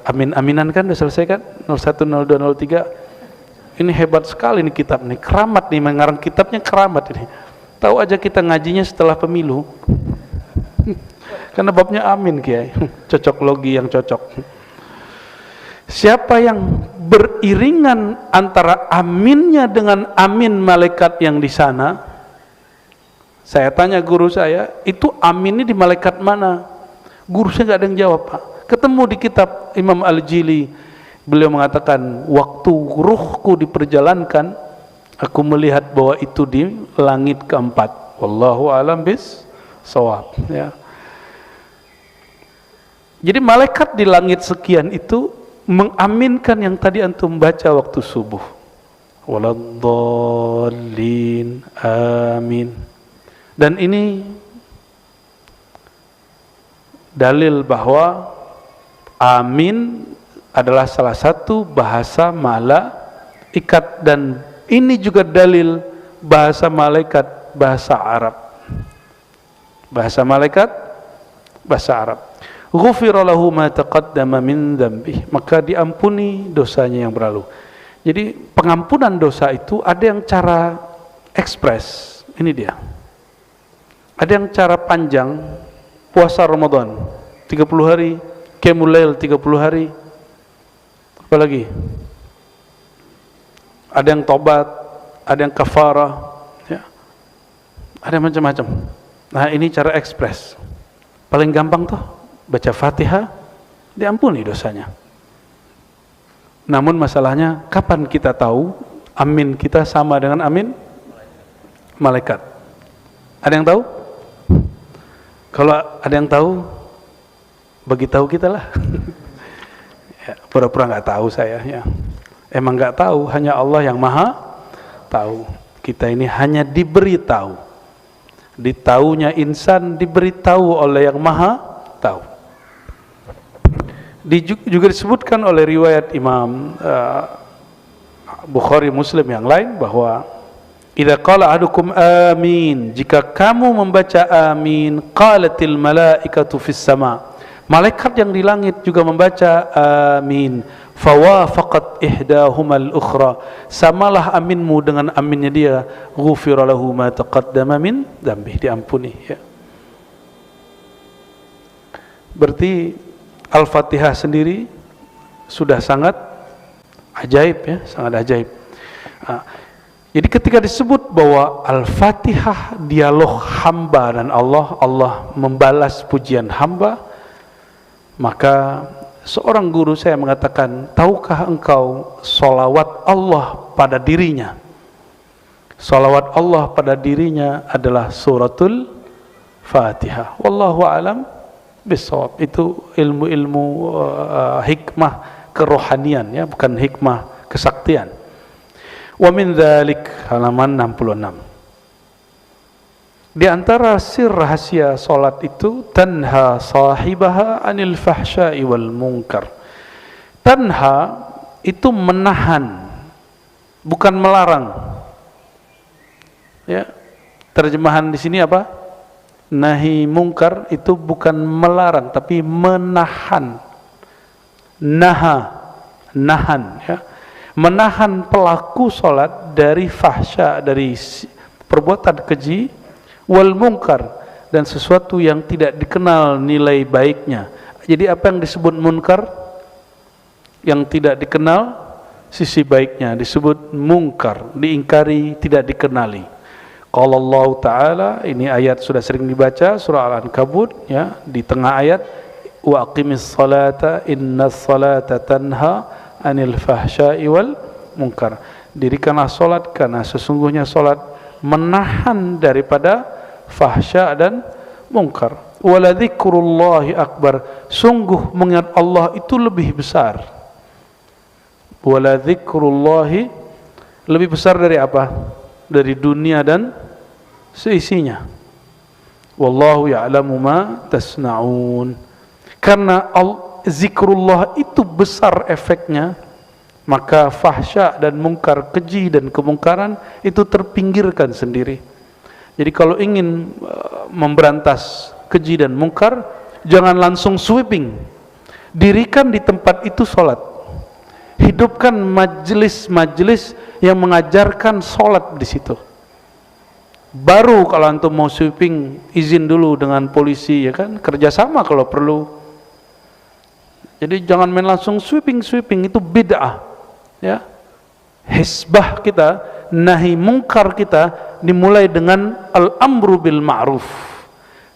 amin-aminan kan, sudah selesai kan 01, 02, 03. Ini hebat sekali nih kitab nih, keramat nih, mengarang kitabnya keramat ini. Tahu aja kita ngajinya setelah pemilu. Karena babnya amin kiai, cocok logi yang cocok. Siapa yang beriringan antara aminnya dengan amin malaikat yang di sana, saya tanya guru saya, itu aminnya di malaikat mana? Guru saya nggak ada yang jawab, Pak. Ketemu di kitab Imam Al-Jili, beliau mengatakan, waktu ruhku diperjalankan, aku melihat bahwa itu di langit keempat. Wallahu a'lam bis-shawab. Ya. Jadi malaikat di langit sekian itu mengaminkan yang tadi antum baca waktu subuh. Waladhdallin, amin. Dan ini dalil bahwa amin adalah salah satu bahasa malaikat, dan ini juga dalil bahasa malaikat, bahasa Arab. Bahasa malaikat, bahasa Arab. Ghufira lahu ma taqaddama min dzambih, maka diampuni dosanya yang berlalu. Jadi pengampunan dosa itu ada yang cara ekspres, ini dia. Ada yang cara panjang, puasa Ramadan 30 hari, qiyamul lail 30 hari. Apalagi? Ada yang tobat, ada yang kafarah, ya. Ada macam-macam. Nah, ini cara ekspres. Paling gampang tuh baca Fatihah, diampuni dosanya. Namun masalahnya, kapan kita tahu amin kita sama dengan amin malaikat? Ada yang tahu? Kalau ada yang tahu, bagi tahu kita lah. Ya, pura-pura nggak tahu saya. Ya. Emang nggak tahu, hanya Allah yang maha tahu. Kita ini hanya diberitahu. Ditahunya insan diberitahu oleh yang maha tahu. Juga disebutkan oleh riwayat Imam Bukhari Muslim yang lain bahwa idza qala ahadukum amin, jika kamu membaca amin, qalatil malaikatu fis sama, malaikat yang di langit juga membaca amin, fawafaqat ihdahumal ukhra, samalah aminmu dengan aminnya dia, ghufira lahu ma taqaddama min dzambi, diampuni, ya. Berarti Al-Fatihah sendiri sudah sangat ajaib, ya, sangat ajaib. Jadi ketika disebut bahwa Al-Fatihah dialog hamba dan Allah, Allah membalas pujian hamba, maka seorang guru saya mengatakan, tahukah engkau solawat Allah pada dirinya? Solawat Allah pada dirinya adalah suratul Fatihah. Wallahu a'lam bishawab. Itu ilmu-ilmu hikmah kerohanian, ya, bukan hikmah kesaktian. Wa min dzalik, halaman 66. Di antara sir rahasia salat itu, tanha sahibaha anil fahsya'i wal munkar. Tanha itu menahan, bukan melarang. Ya. Terjemahan di sini apa? Nahi mungkar itu bukan melarang tapi menahan. Naha, nahan, ya. menahan pelaku sholat dari fahsya, dari perbuatan keji, wal munkar, dan sesuatu yang tidak dikenal nilai baiknya. Jadi apa yang disebut munkar? Yang tidak dikenal sisi baiknya disebut munkar, diingkari, tidak dikenali. Qala Allah Ta'ala, ini ayat sudah sering dibaca, surah Al-Ankabut, ya, di tengah ayat, wa aqimis salata innas salata tanha anil fahsya'i wal munkar. Dirikanlah salat karena sesungguhnya salat menahan daripada fahsya dan munkar. Wala dzikrullahi akbar, sungguh mengingat Allah itu lebih besar. Wala dzikrullahi, lebih besar dari apa? Dari dunia dan seisinya. Wallahu ya'lamu ma tasna'un. Karena zikrullah itu besar efeknya, maka fahsya dan mungkar, keji dan kemungkaran itu terpinggirkan sendiri. Jadi kalau ingin memberantas keji dan mungkar, jangan langsung sweeping. Dirikan di tempat itu sholat. Hidupkan majelis-majelis yang mengajarkan sholat di situ. Baru kalau antum mau sweeping, izin dulu dengan polisi, ya kan, kerjasama kalau perlu. Jadi jangan main langsung sweeping, itu bid'ah, ya. Hisbah kita, nahi mungkar kita dimulai dengan al-amru bil ma'ruf.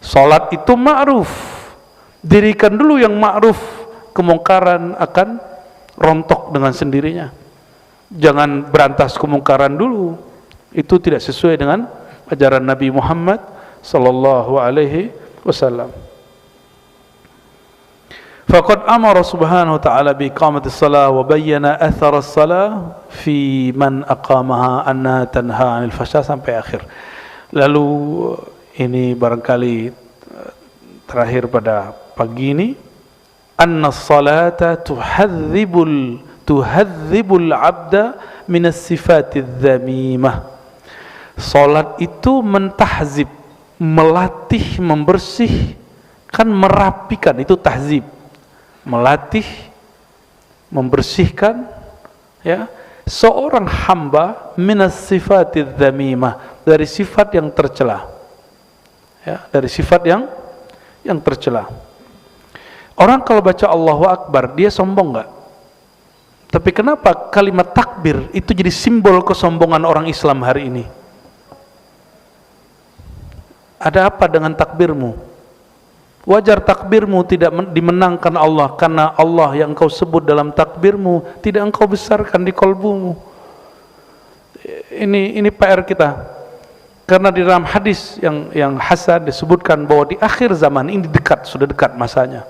Salat itu ma'ruf. Dirikan dulu yang ma'ruf, kemungkaran akan rontok dengan sendirinya. Jangan berantas kemungkaran dulu. Itu tidak sesuai dengan ajaran Nabi Muhammad sallallahu alaihi wasallam. Faqad amara subhanahu wa ta'ala bi iqamatis salah wa bayyana athar as-salah fi man aqamaha anna tanha 'anil fahsya, sampai akhir. Lalu ini barangkali terakhir pada pagi ini, anna as-salata tuhadzibul 'abda min as-sifatidz dzamimah. Salat itu mentahzib, melatih, membersihkan, merapikan, itu tahzib. Melatih, membersihkan, ya, seorang hamba minas sifatidz dzamimah, dari sifat yang tercela, ya, dari sifat yang tercela. Orang kalau baca Allahu Akbar, dia sombong nggak? Tapi kenapa kalimat takbir itu jadi simbol kesombongan orang Islam hari ini? Ada apa dengan takbirmu? Wajar takbirmu tidak dimenangkan Allah, karena Allah yang engkau sebut dalam takbirmu tidak engkau besarkan di kolbumu. Ini PR kita. Karena di dalam hadis yang hasan disebutkan bahwa di akhir zaman ini sudah dekat masanya.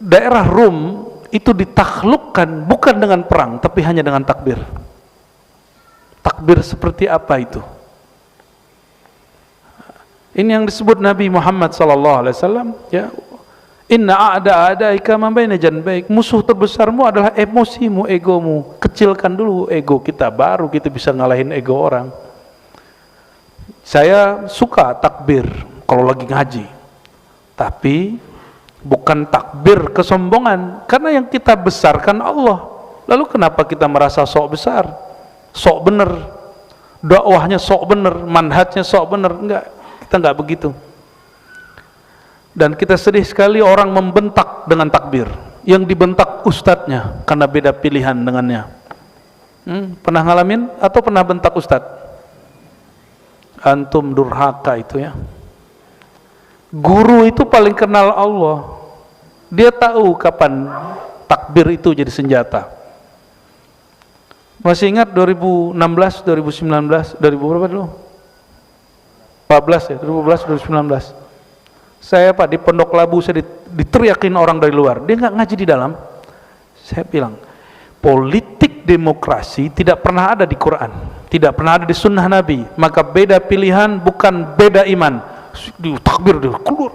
Daerah Rum itu ditaklukkan bukan dengan perang, tapi hanya dengan takbir. Takbir seperti apa itu? Ini yang disebut Nabi Muhammad SAW, ya, inna a'da'adaika man baina janbaik, musuh terbesarmu adalah emosimu, egomu. Kecilkan dulu ego kita, baru kita bisa ngalahin ego orang. Saya suka takbir kalau lagi ngaji, tapi bukan takbir kesombongan, karena yang kita besarkan Allah. Lalu kenapa kita merasa sok besar, sok bener, dakwahnya sok bener, manhajnya sok bener? Enggak, kita enggak begitu. Dan kita sedih sekali orang membentak dengan takbir, yang dibentak ustadznya karena beda pilihan dengannya. Pernah ngalamin atau pernah bentak ustadz? Antum durhaka itu, ya. Guru itu paling kenal Allah. Dia tahu kapan takbir itu jadi senjata. Masih ingat 2016, 2019, 2000 berapa dulu? 14 ya, 2014, 2019. Saya Pak di Pondok Labu, saya diteriakin orang dari luar. Dia nggak ngaji di dalam. Saya bilang, politik demokrasi tidak pernah ada di Quran, tidak pernah ada di Sunnah Nabi. Maka beda pilihan bukan beda iman. Takbir dia keluar.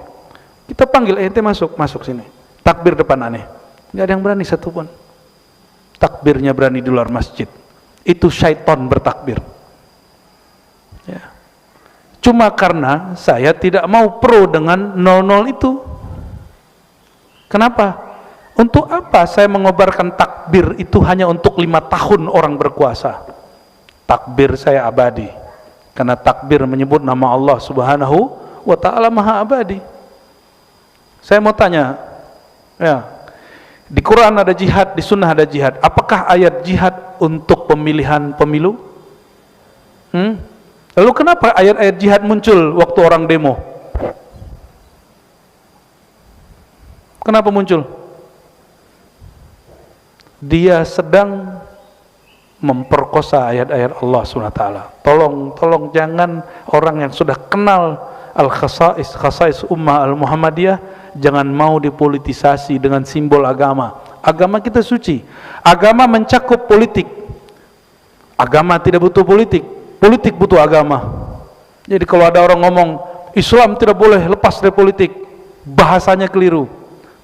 Kita panggil, ente masuk sini. Takbir depan aneh. Nggak ada yang berani satupun. Takbirnya berani di luar masjid. Itu syaitan bertakbir. Ya. Cuma karena saya tidak mau pro dengan 00 itu. Kenapa? Untuk apa saya mengobarkan takbir itu hanya untuk 5 tahun orang berkuasa? Takbir saya abadi, karena takbir menyebut nama Allah Subhanahu wa ta'ala Maha Abadi. Saya mau tanya, ya, di Quran ada jihad, di sunnah ada jihad. Apakah ayat jihad untuk pemilihan pemilu? Lalu kenapa ayat-ayat jihad muncul waktu orang demo? Kenapa muncul? Dia sedang memperkosa ayat-ayat Allah SWT. Tolong jangan orang yang sudah kenal khasais ummah al-Muhammadiyah, jangan mau dipolitisasi dengan simbol agama. Agama kita suci. Agama mencakup politik. Agama tidak butuh politik. Politik butuh agama. Jadi kalau ada orang ngomong Islam tidak boleh lepas dari politik, bahasanya keliru.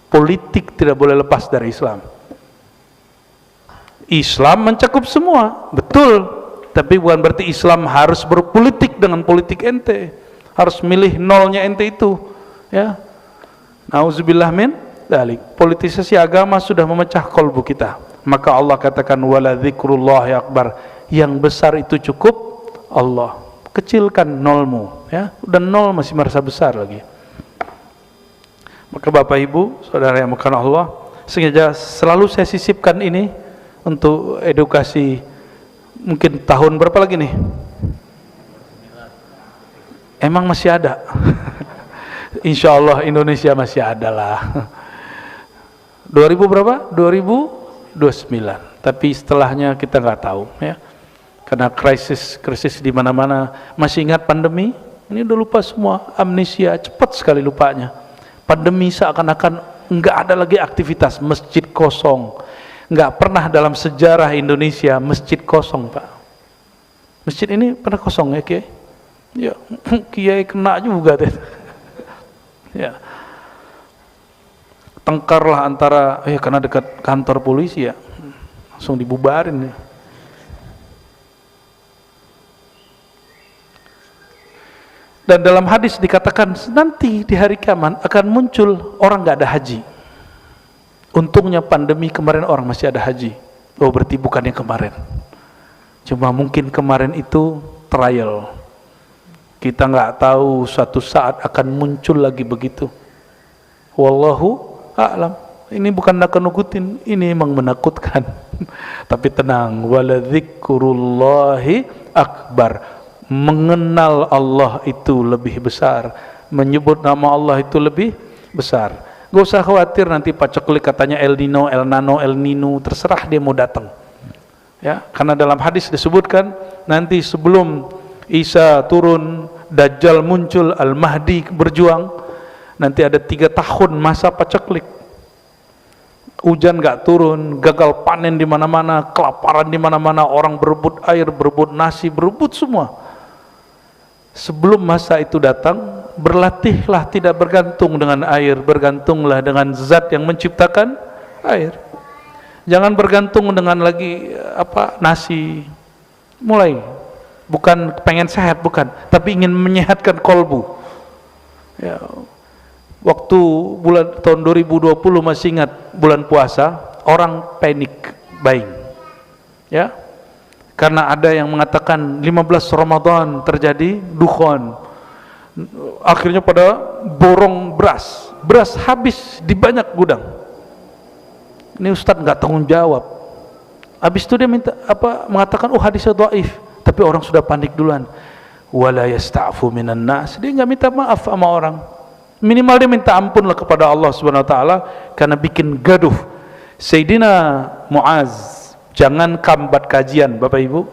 Politik tidak boleh lepas dari Islam. Islam mencakup semua, betul, tapi bukan berarti Islam harus berpolitik dengan politik ente, harus milih nolnya ente itu, ya. Nauzubillah min dzalik. Politisasi agama sudah memecah kolbu kita. Maka Allah katakan wala dzikrullahi akbar, yang besar itu cukup Allah. Kecilkan nolmu, ya. Udah nol masih merasa besar lagi. Maka Bapak Ibu, saudara yang bukan Allah, sengaja selalu saya sisipkan ini untuk edukasi. Mungkin tahun berapa lagi nih? Emang masih ada? Insya Allah Indonesia masih ada lah. 2000 berapa? 2029. Tapi setelahnya kita nggak tahu, ya. Karena krisis di mana-mana. Masih ingat pandemi? Ini udah lupa semua, amnesia, cepat sekali lupanya. Pandemi seakan-akan nggak ada lagi aktivitas, masjid kosong. Nggak pernah dalam sejarah Indonesia masjid kosong, Pak. Masjid ini pernah kosong ya, Kiai? Ya, Kiai kena juga deh. Ya. Tengkarlah antara, karena dekat kantor polisi ya, langsung dibubarin ya. Dan dalam hadis dikatakan nanti di hari kiamat akan muncul orang nggak ada haji. Untungnya pandemi kemarin orang masih ada haji. Oh, berarti bukan yang kemarin. Cuma mungkin kemarin itu trial. Kita nggak tahu suatu saat akan muncul lagi begitu. Wallahu a'lam. Ini bukan nakut-nakutin, ini memang menakutkan. Tapi tenang, waladzikrullahi akbar. Mengenal Allah itu lebih besar, menyebut nama Allah itu lebih besar. Gak usah khawatir nanti paceklik katanya El Nino, El Nano, El Nino, terserah dia mau datang. Ya, karena dalam hadis disebutkan nanti sebelum Isa turun, Dajjal muncul, Al-Mahdi berjuang, nanti ada 3 tahun masa paceklik. Hujan gak turun, gagal panen di mana-mana, kelaparan di mana-mana, orang berebut air, berebut nasi, berebut semua. Sebelum masa itu datang, berlatihlah tidak bergantung dengan air, bergantunglah dengan zat yang menciptakan air. Jangan bergantung dengan lagi nasi. Mulai, bukan pengen sehat, bukan, tapi ingin menyehatkan kolbu. Ya, waktu tahun 2020 masih ingat bulan puasa, orang panik buying, ya. Karena ada yang mengatakan 15 Ramadan terjadi dukhon. Akhirnya pada borong beras. Beras habis di banyak gudang. Ini Ustadz nggak tanggung jawab. Habis itu dia mengatakan hadisnya dhaif. Tapi orang sudah panik duluan. Wala yasta'fu minan nas. Dia nggak minta maaf sama orang. Minimal dia minta ampun lah kepada Allah Subhanahu wa taala karena bikin gaduh. Sayyidina Muaz, jangan kambat kajian Bapak Ibu,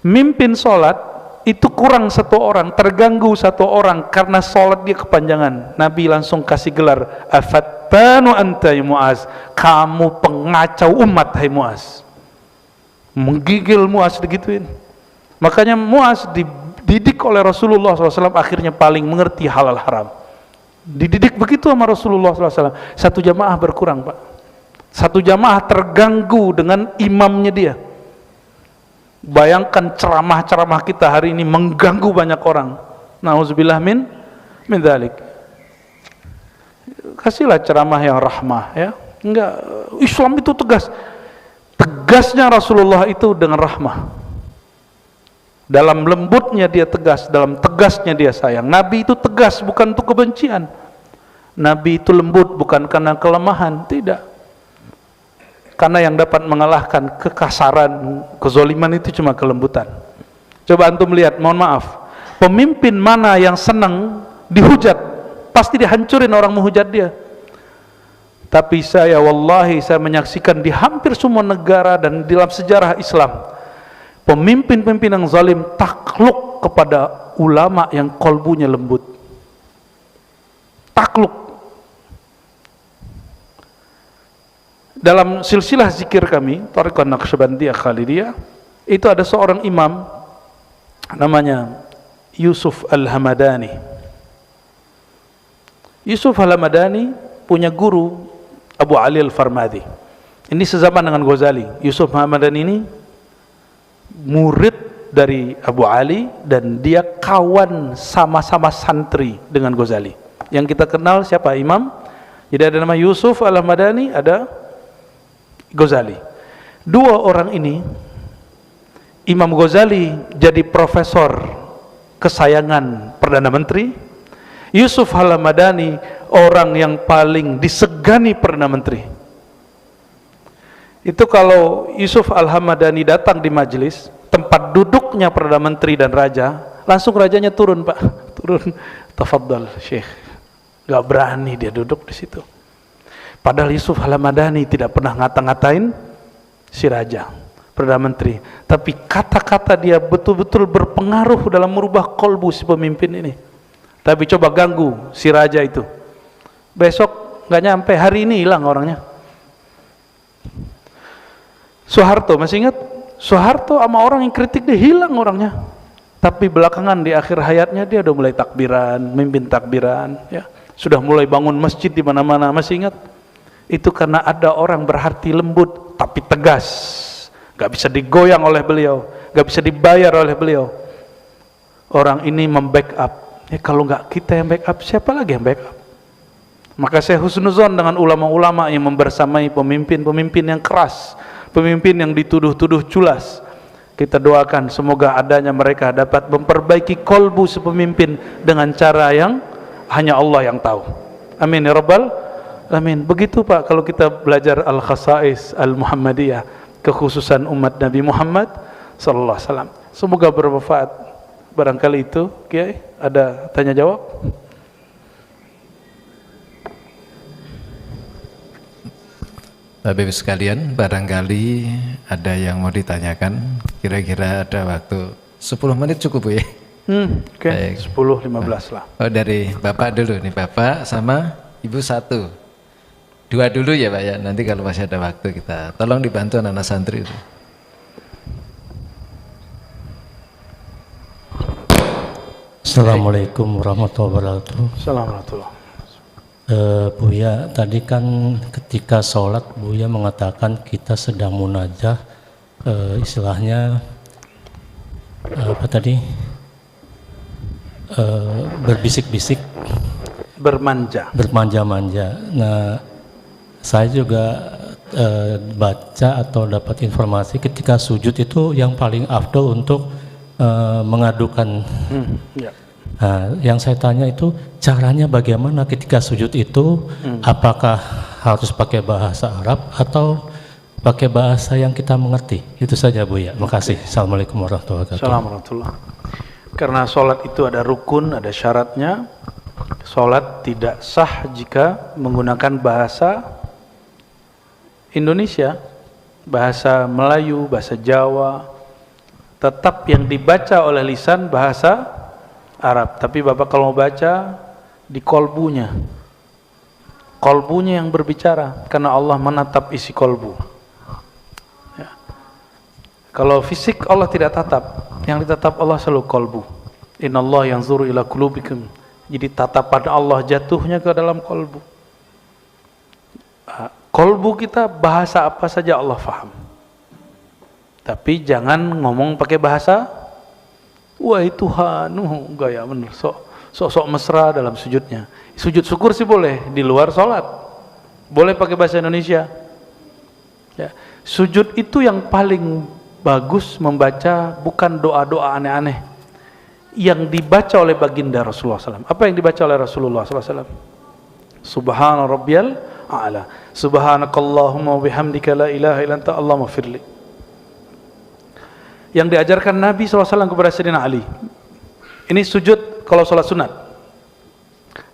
mimpin sholat itu kurang 1 orang, terganggu 1 orang karena sholat dia kepanjangan. Nabi langsung kasih gelar afattanu anta ya Muaz, kamu pengacau umat hai Muaz. Menggigil Muaz digituin. Makanya Muaz dididik oleh Rasulullah SAW, akhirnya paling mengerti halal haram. Dididik begitu sama Rasulullah SAW. 1 jamaah berkurang, Pak. 1 jamaah terganggu dengan imamnya dia. Bayangkan ceramah-ceramah kita hari ini mengganggu banyak orang. Nauzubillah min dzalik. Kasihlah ceramah yang rahmah, ya. Enggak, Islam itu tegas. Tegasnya Rasulullah itu dengan rahmah. Dalam lembutnya dia tegas, dalam tegasnya dia sayang. Nabi itu tegas bukan untuk kebencian. Nabi itu lembut bukan karena kelemahan, tidak. Karena yang dapat mengalahkan kekasaran, kezoliman itu cuma kelembutan. Coba antum lihat, mohon maaf, pemimpin mana yang senang dihujat, pasti dihancurin orang menghujat dia. Tapi wallahi saya menyaksikan di hampir semua negara dan dalam sejarah Islam, pemimpin-pemimpin yang zalim takluk kepada ulama yang kolbunya lembut. Takluk. Dalam silsilah zikir kami, Thariqah Naqsyabandiyah Khalidiyah, itu ada seorang imam namanya Yusuf Al-Hamadani. Yusuf Al-Hamadani punya guru Abu Ali Al-Farmadi. Ini sezaman dengan Ghazali. Yusuf Al-Hamadani ini murid dari Abu Ali dan dia kawan sama-sama santri dengan Ghazali. Yang kita kenal siapa? Imam. Jadi ada nama Yusuf Al-Hamadani, ada Ghazali. Dua orang ini, Imam Ghazali jadi profesor kesayangan Perdana Menteri, Yusuf Al-Hamadani orang yang paling disegani Perdana Menteri. Itu kalau Yusuf Al-Hamadani datang di majelis tempat duduknya Perdana Menteri dan Raja, langsung rajanya turun, Pak, turun, tafadhal Syekh. Gak berani dia duduk di situ. Padahal Yusuf Al-Hamadani tidak pernah ngata-ngatain si Raja, Perdana Menteri, tapi kata-kata dia betul-betul berpengaruh dalam merubah kolbu si pemimpin ini. Tapi coba ganggu si Raja itu, besok nggak nyampe, hari ini hilang orangnya. Soeharto, masih ingat? Soeharto sama orang yang kritik dia hilang orangnya. Tapi belakangan di akhir hayatnya dia udah mulai takbiran, mimpin takbiran, ya. Sudah mulai bangun masjid di mana-mana, masih ingat? Itu karena ada orang berhati lembut tapi tegas, gak bisa digoyang oleh beliau, gak bisa dibayar oleh beliau. Orang ini membackup. Kalau gak kita yang backup, siapa lagi yang backup? Maka saya husnuzon dengan ulama-ulama yang membersamai pemimpin-pemimpin yang keras, pemimpin yang dituduh-tuduh culas. Kita doakan semoga adanya mereka dapat memperbaiki kolbu si pemimpin dengan cara yang hanya Allah yang tahu. Amin ya rabbal alamin. Begitu Pak, kalau kita belajar Al-Khasa'is Al-Muhammadiyah, kekhususan umat Nabi Muhammad sallallahu alaihi wasallam. Semoga bermanfaat. Barangkali itu, Kiai, ada tanya jawab? Bapak Ibu sekalian, barangkali ada yang mau ditanyakan. Kira-kira ada waktu 10 menit cukup, Bu ya? Oke, 10-15 lah. Oh, dari Bapak dulu nih, Bapak sama Ibu satu. Dua dulu ya Pak ya, nanti kalau masih ada waktu kita tolong dibantu anak-anak santri itu. Assalamualaikum warahmatullahi wabarakatuh. Assalamualaikum. Buya, tadi kan ketika sholat Buya mengatakan kita sedang munajah, istilahnya apa tadi, berbisik-bisik, bermanja-manja. Nah, saya juga baca atau dapat informasi ketika sujud itu yang paling afdol untuk mengadukan. Ya. Nah, yang saya tanya itu caranya bagaimana ketika sujud itu, apakah harus pakai bahasa Arab atau pakai bahasa yang kita mengerti? Itu saja Bu ya. Makasih. Assalamualaikum warahmatullahi wabarakatuh. Assalamualaikum. Karena sholat itu ada rukun, ada syaratnya. Sholat tidak sah jika menggunakan bahasa Indonesia, bahasa Melayu, bahasa Jawa. Tetap yang dibaca oleh lisan bahasa Arab. Tapi Bapak kalau mau baca di kolbunya yang berbicara, karena Allah menatap isi kolbu. Ya. Kalau fisik Allah tidak tatap, yang ditatap Allah selalu kolbu. Innallaha yanzuru ila qulubikum. Jadi tatapan Allah jatuhnya ke dalam kolbu. Kolbu kita bahasa apa saja Allah faham. Tapi jangan ngomong pakai bahasa wahai Tuhan, gaya bener, sok mesra dalam sujudnya. Sujud syukur sih boleh di luar sholat, boleh pakai bahasa Indonesia. Ya. Sujud itu yang paling bagus membaca, bukan doa-doa aneh-aneh yang dibaca oleh baginda Rasulullah SAW. Apa yang dibaca oleh Rasulullah SAW? Subhana rabbiyal a'la, subhanakallahumma wa bihamdika la ilaha illa anta allahumma firli. Yang diajarkan Nabi SAW kepada Sayyidina Ali. Ini sujud kalau sholat sunat.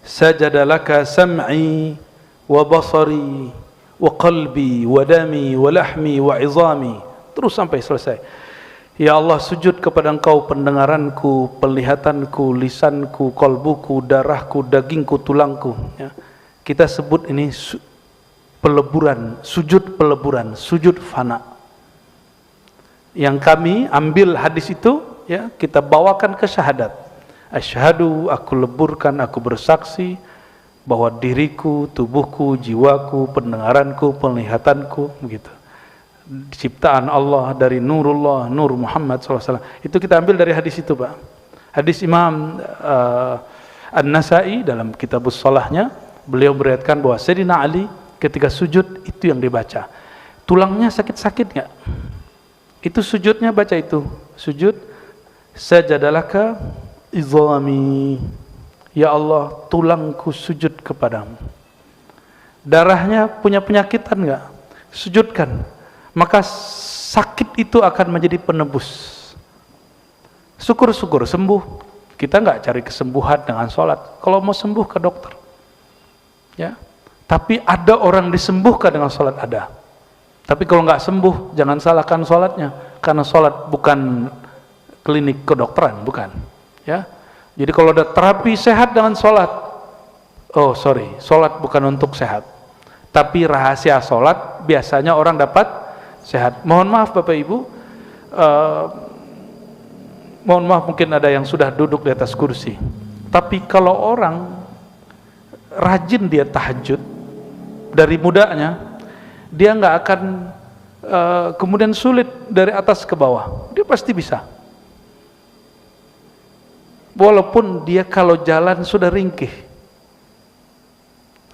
Sajadalaka sam'i wa basari wa qalbi wa dami wa lahmi wa izami, terus sampai selesai. Ya Allah, sujud kepada Engkau pendengaranku, penglihatanku, lisanku, kolbuku, darahku, dagingku, tulangku. Ya. Kita sebut ini peleburan, sujud fana. Yang kami ambil hadis itu, ya, kita bawakan ke syahadat. Asyhadu, aku leburkan, aku bersaksi bahwa diriku, tubuhku, jiwaku, pendengaranku, penglihatanku, begitu, ciptaan Allah dari nurullah, nur Muhammad SAW. Itu kita ambil dari hadis itu, Pak. Hadis Imam An-Nasai dalam kitabus sholahnya, beliau meriwayatkan bahwa Sayyidina Ali ketika sujud itu yang dibaca. Tulangnya sakit-sakit nggak? Itu sujudnya baca itu. Sujud, sajadalaka izami, ya Allah, tulangku sujud kepadamu. Darahnya punya penyakitan enggak? Sujudkan. Maka sakit itu akan menjadi penebus. Syukur-syukur sembuh. Kita enggak cari kesembuhan dengan sholat. Kalau mau sembuh ke dokter. Ya. Tapi ada orang disembuhkan dengan sholat, ada. Tapi kalau enggak sembuh, jangan salahkan sholatnya. Karena sholat bukan klinik kedokteran, bukan. Ya. Jadi kalau ada terapi sehat dengan sholat, oh sorry, sholat bukan untuk sehat. Tapi rahasia sholat biasanya orang dapat sehat. Mohon maaf Bapak Ibu, mohon maaf mungkin ada yang sudah duduk di atas kursi. Tapi kalau orang rajin dia tahajud dari mudanya, dia nggak akan kemudian sulit dari atas ke bawah. Dia pasti bisa. Walaupun dia kalau jalan sudah ringkih.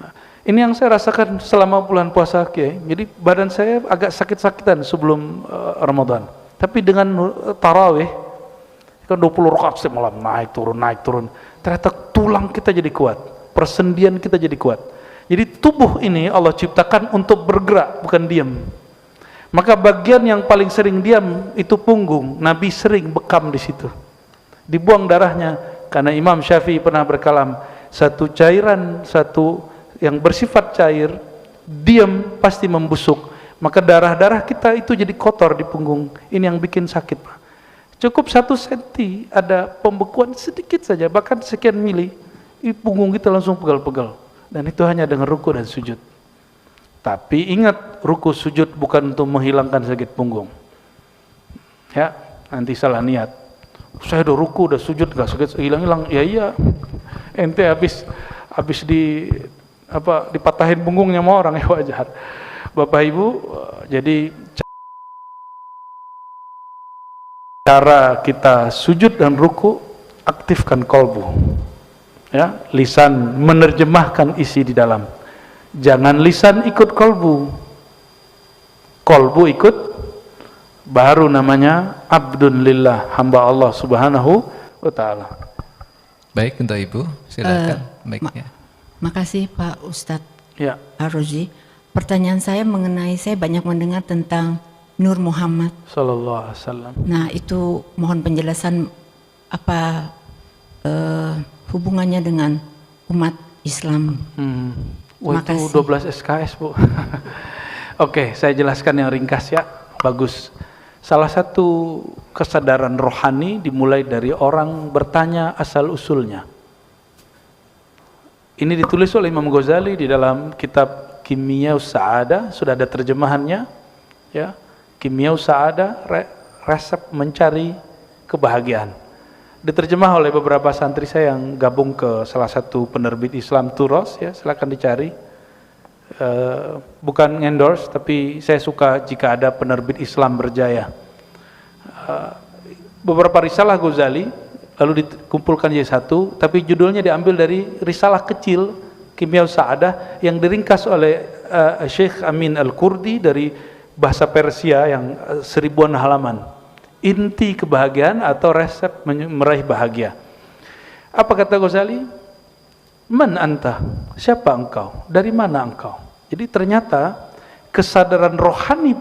Nah, ini yang saya rasakan selama bulan puasa, jadi badan saya agak sakit-sakitan sebelum Ramadan. Tapi dengan tarawih, kan 20 rakaat setiap malam, naik turun. Ternyata tulang kita jadi kuat, persendian kita jadi kuat. Jadi tubuh ini Allah ciptakan untuk bergerak, bukan diam. Maka bagian yang paling sering diam itu punggung. Nabi sering bekam di situ. Dibuang darahnya, karena Imam Syafi'i pernah berkalam, satu cairan, satu yang bersifat cair, diam pasti membusuk. Maka darah-darah kita itu jadi kotor di punggung. Ini yang bikin sakit, Pak. Cukup 1 senti ada pembekuan sedikit saja, bahkan sekian mili, punggung kita langsung pegal-pegal. Dan itu hanya dengan ruku dan sujud. Tapi ingat, ruku sujud bukan untuk menghilangkan sakit punggung. Ya, nanti salah niat. Saya udah ruku, udah sujud, gak sakit, hilang-hilang. Ya iya, ente habis dipatahin punggungnya sama orang, ya wajar. Bapak Ibu, jadi cara kita sujud dan ruku, aktifkan kolbu. Ya, lisan menerjemahkan isi di dalam. Jangan lisan ikut kolbu. Kolbu ikut, baru namanya abdun lillah, hamba Allah Subhanahu wa ta'ala. Baik, untuk Ibu, silakan mic-nya. Makasih Pak Ustadz Ya. Ar-Rozi. Pertanyaan saya mengenai, saya banyak mendengar tentang Nur Muhammad Sallallahu alaihi wasallam. Nah, itu mohon penjelasan apa hubungannya dengan umat Islam. Wah, itu 12 SKS, Bu. Oke, saya jelaskan yang ringkas ya. Bagus. Salah satu kesadaran rohani dimulai dari orang bertanya asal-usulnya. Ini ditulis oleh Imam Ghazali di dalam kitab Kimia Sa'ada, sudah ada terjemahannya. Ya, Kimia Sa'ada, resep mencari kebahagiaan. Diterjemah oleh beberapa santri saya yang gabung ke salah satu penerbit Islam, Turos, ya, silakan dicari. Bukan endorse, tapi saya suka jika ada penerbit Islam berjaya. Beberapa risalah Ghazali lalu dikumpulkan jadi satu, tapi judulnya diambil dari risalah kecil Kimia Sa'adah yang diringkas oleh Syekh Amin Al-Kurdi dari bahasa Persia yang 1000-an halaman. Inti kebahagiaan atau resep meraih bahagia. Apa kata Ghazali? Man anta? Siapa engkau? Dari mana engkau? Jadi ternyata kesadaran rohani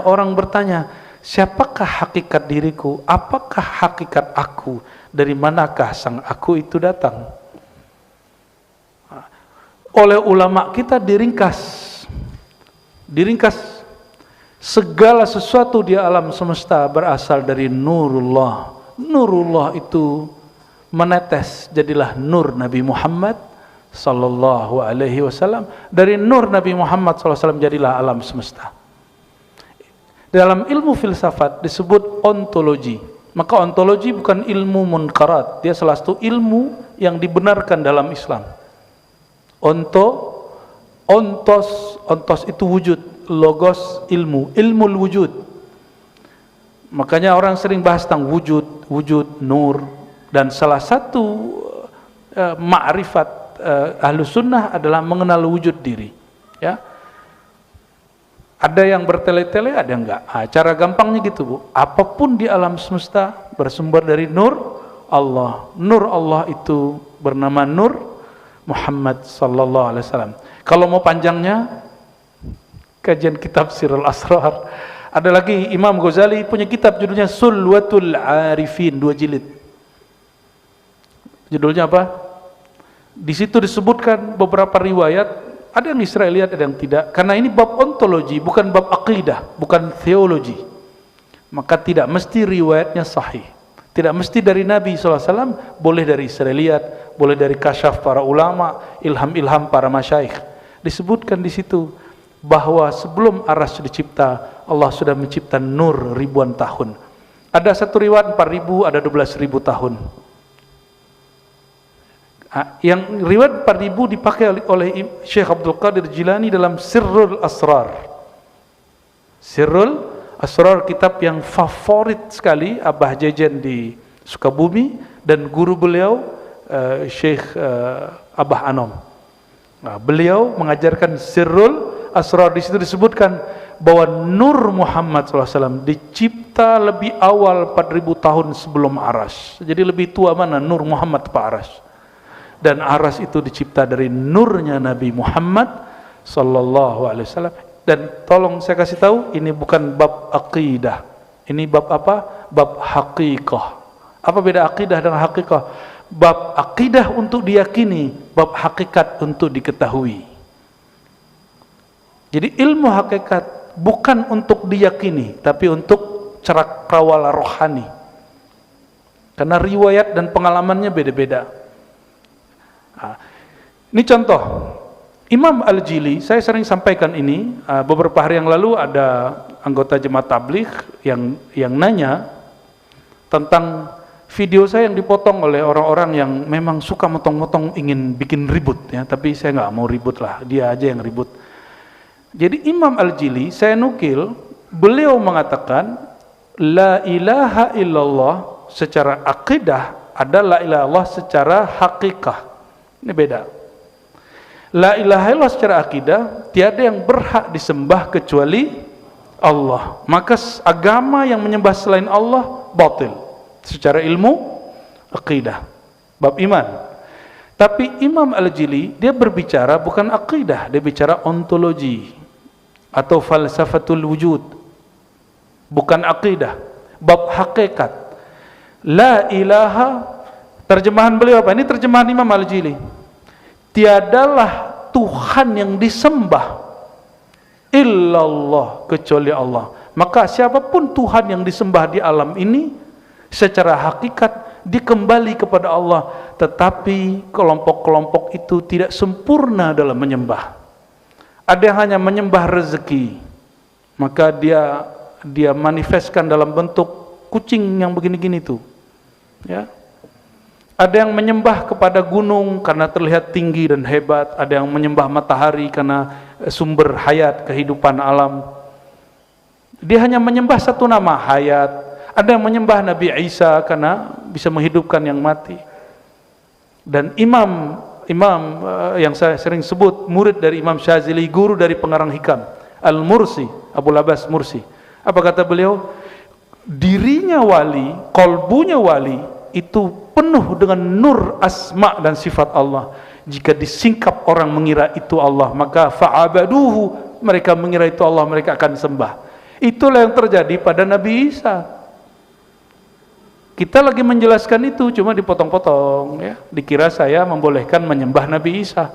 orang bertanya, siapakah hakikat diriku? Apakah hakikat aku? Dari manakah sang aku itu datang? Oleh ulama kita diringkas segala sesuatu di alam semesta berasal dari nurullah. Nurullah itu menetes, jadilah nur Nabi Muhammad sallallahu alaihi wasallam. Dari nur Nabi Muhammad sallallahu alaihi wasallam jadilah alam semesta. Dalam ilmu filsafat disebut ontologi. Maka ontologi bukan ilmu munkarat, dia salah satu ilmu yang dibenarkan dalam Islam. Ontos itu wujud, logos ilmu, ilmul wujud. Makanya orang sering bahas tentang wujud, nur, dan salah satu ma'rifat Ahlus Sunnah adalah mengenal wujud diri. Ya, ada yang bertele-tele, ada yang enggak. Cara gampangnya gitu, Bu. Apapun di alam semesta bersumber dari nur Allah. Nur Allah itu bernama Nur Muhammad sallallahu alaihi wasallam. Kalau mau panjangnya, kajian kitab Sirrul Asrar. Ada lagi Imam Ghazali punya kitab judulnya Sulwatul Arifin, 2 jilid. Judulnya apa? Di situ disebutkan beberapa riwayat, ada yang Israeliat, ada yang tidak. Karena ini bab ontologi, bukan bab akidah, bukan teologi. Maka tidak mesti riwayatnya sahih. Tidak mesti dari Nabi SAW, boleh dari Israeliat, boleh dari kasyaf para ulama, ilham-ilham para masyaikh. Disebutkan di situ bahwa sebelum arsy dicipta, Allah sudah mencipta nur ribuan tahun. Ada satu riwayat 4.000, ada 12.000 tahun. Yang riwayat 4.000 dipakai oleh Syekh Abdul Qadir Jilani dalam Sirrul Asrar. Sirrul Asrar, kitab yang favorit sekali Abah Jajan di Sukabumi dan guru beliau Syekh Abah Anom. Nah, beliau mengajarkan Sirrul Asrar. Di situ disebutkan bahwa Nur Muhammad SAW dicipta lebih awal 4.000 tahun sebelum Aras. Jadi lebih tua mana Nur Muhammad Pak Aras? Dan Aras itu dicipta dari nurnya Nabi Muhammad sallallahu alaihi wasallam. Dan tolong saya kasih tahu, ini bukan bab akidah. Ini bab apa? Bab hakikah. Apa beda akidah dengan hakikah? Bab akidah untuk diyakini, bab hakikat untuk diketahui. Jadi ilmu hakikat bukan untuk diyakini, tapi untuk cerak prawala rohani. Karena riwayat dan pengalamannya beda-beda. Ini contoh. Imam Al-Jili, saya sering sampaikan ini, beberapa hari yang lalu ada anggota jemaat tabligh yang nanya tentang video saya yang dipotong oleh orang-orang yang memang suka motong-motong, ingin bikin ribut ya, tapi saya nggak mau ribut lah, dia aja yang ribut. Jadi Imam Al-Jili, saya nukil, beliau mengatakan la ilaha illallah secara akidah adalah la ilaha illallah secara hakikah. Ini beda. La ilaha illallah secara akidah, tiada yang berhak disembah kecuali Allah. Maka agama yang menyembah selain Allah batil secara ilmu akidah, bab iman. Tapi Imam Al-Jili dia berbicara bukan akidah, dia bicara ontologi atau falsafatul wujud, bukan akidah, bab hakikat. La ilaha, terjemahan beliau apa? Ini terjemahan Imam Al-Jili. Tiadalah Tuhan yang disembah illallah kecuali Allah. Maka siapapun Tuhan yang disembah di alam ini secara hakikat dikembali kepada Allah, tetapi kelompok-kelompok itu tidak sempurna dalam menyembah. Ada yang hanya menyembah rezeki, maka dia manifestkan dalam bentuk kucing yang begini-gini tuh, ya. Ada yang menyembah kepada gunung karena terlihat tinggi dan hebat. Ada yang menyembah matahari karena sumber hayat, kehidupan alam. Dia hanya menyembah satu nama, hayat. Ada yang menyembah Nabi Isa karena bisa menghidupkan yang mati. Dan Imam imam yang saya sering sebut murid dari Imam Syazili, guru dari pengarang hikam, Al-Mursi, Abul Abbas Mursi. Apa kata beliau? Dirinya wali, kolbunya wali itu penuh dengan nur asma dan sifat Allah. Jika disingkap orang mengira itu Allah, maka fa'abaduhu, mereka mengira itu Allah, mereka akan sembah. Itulah yang terjadi pada Nabi Isa. Kita lagi menjelaskan itu, cuma dipotong-potong, ya. Dikira saya membolehkan menyembah Nabi Isa.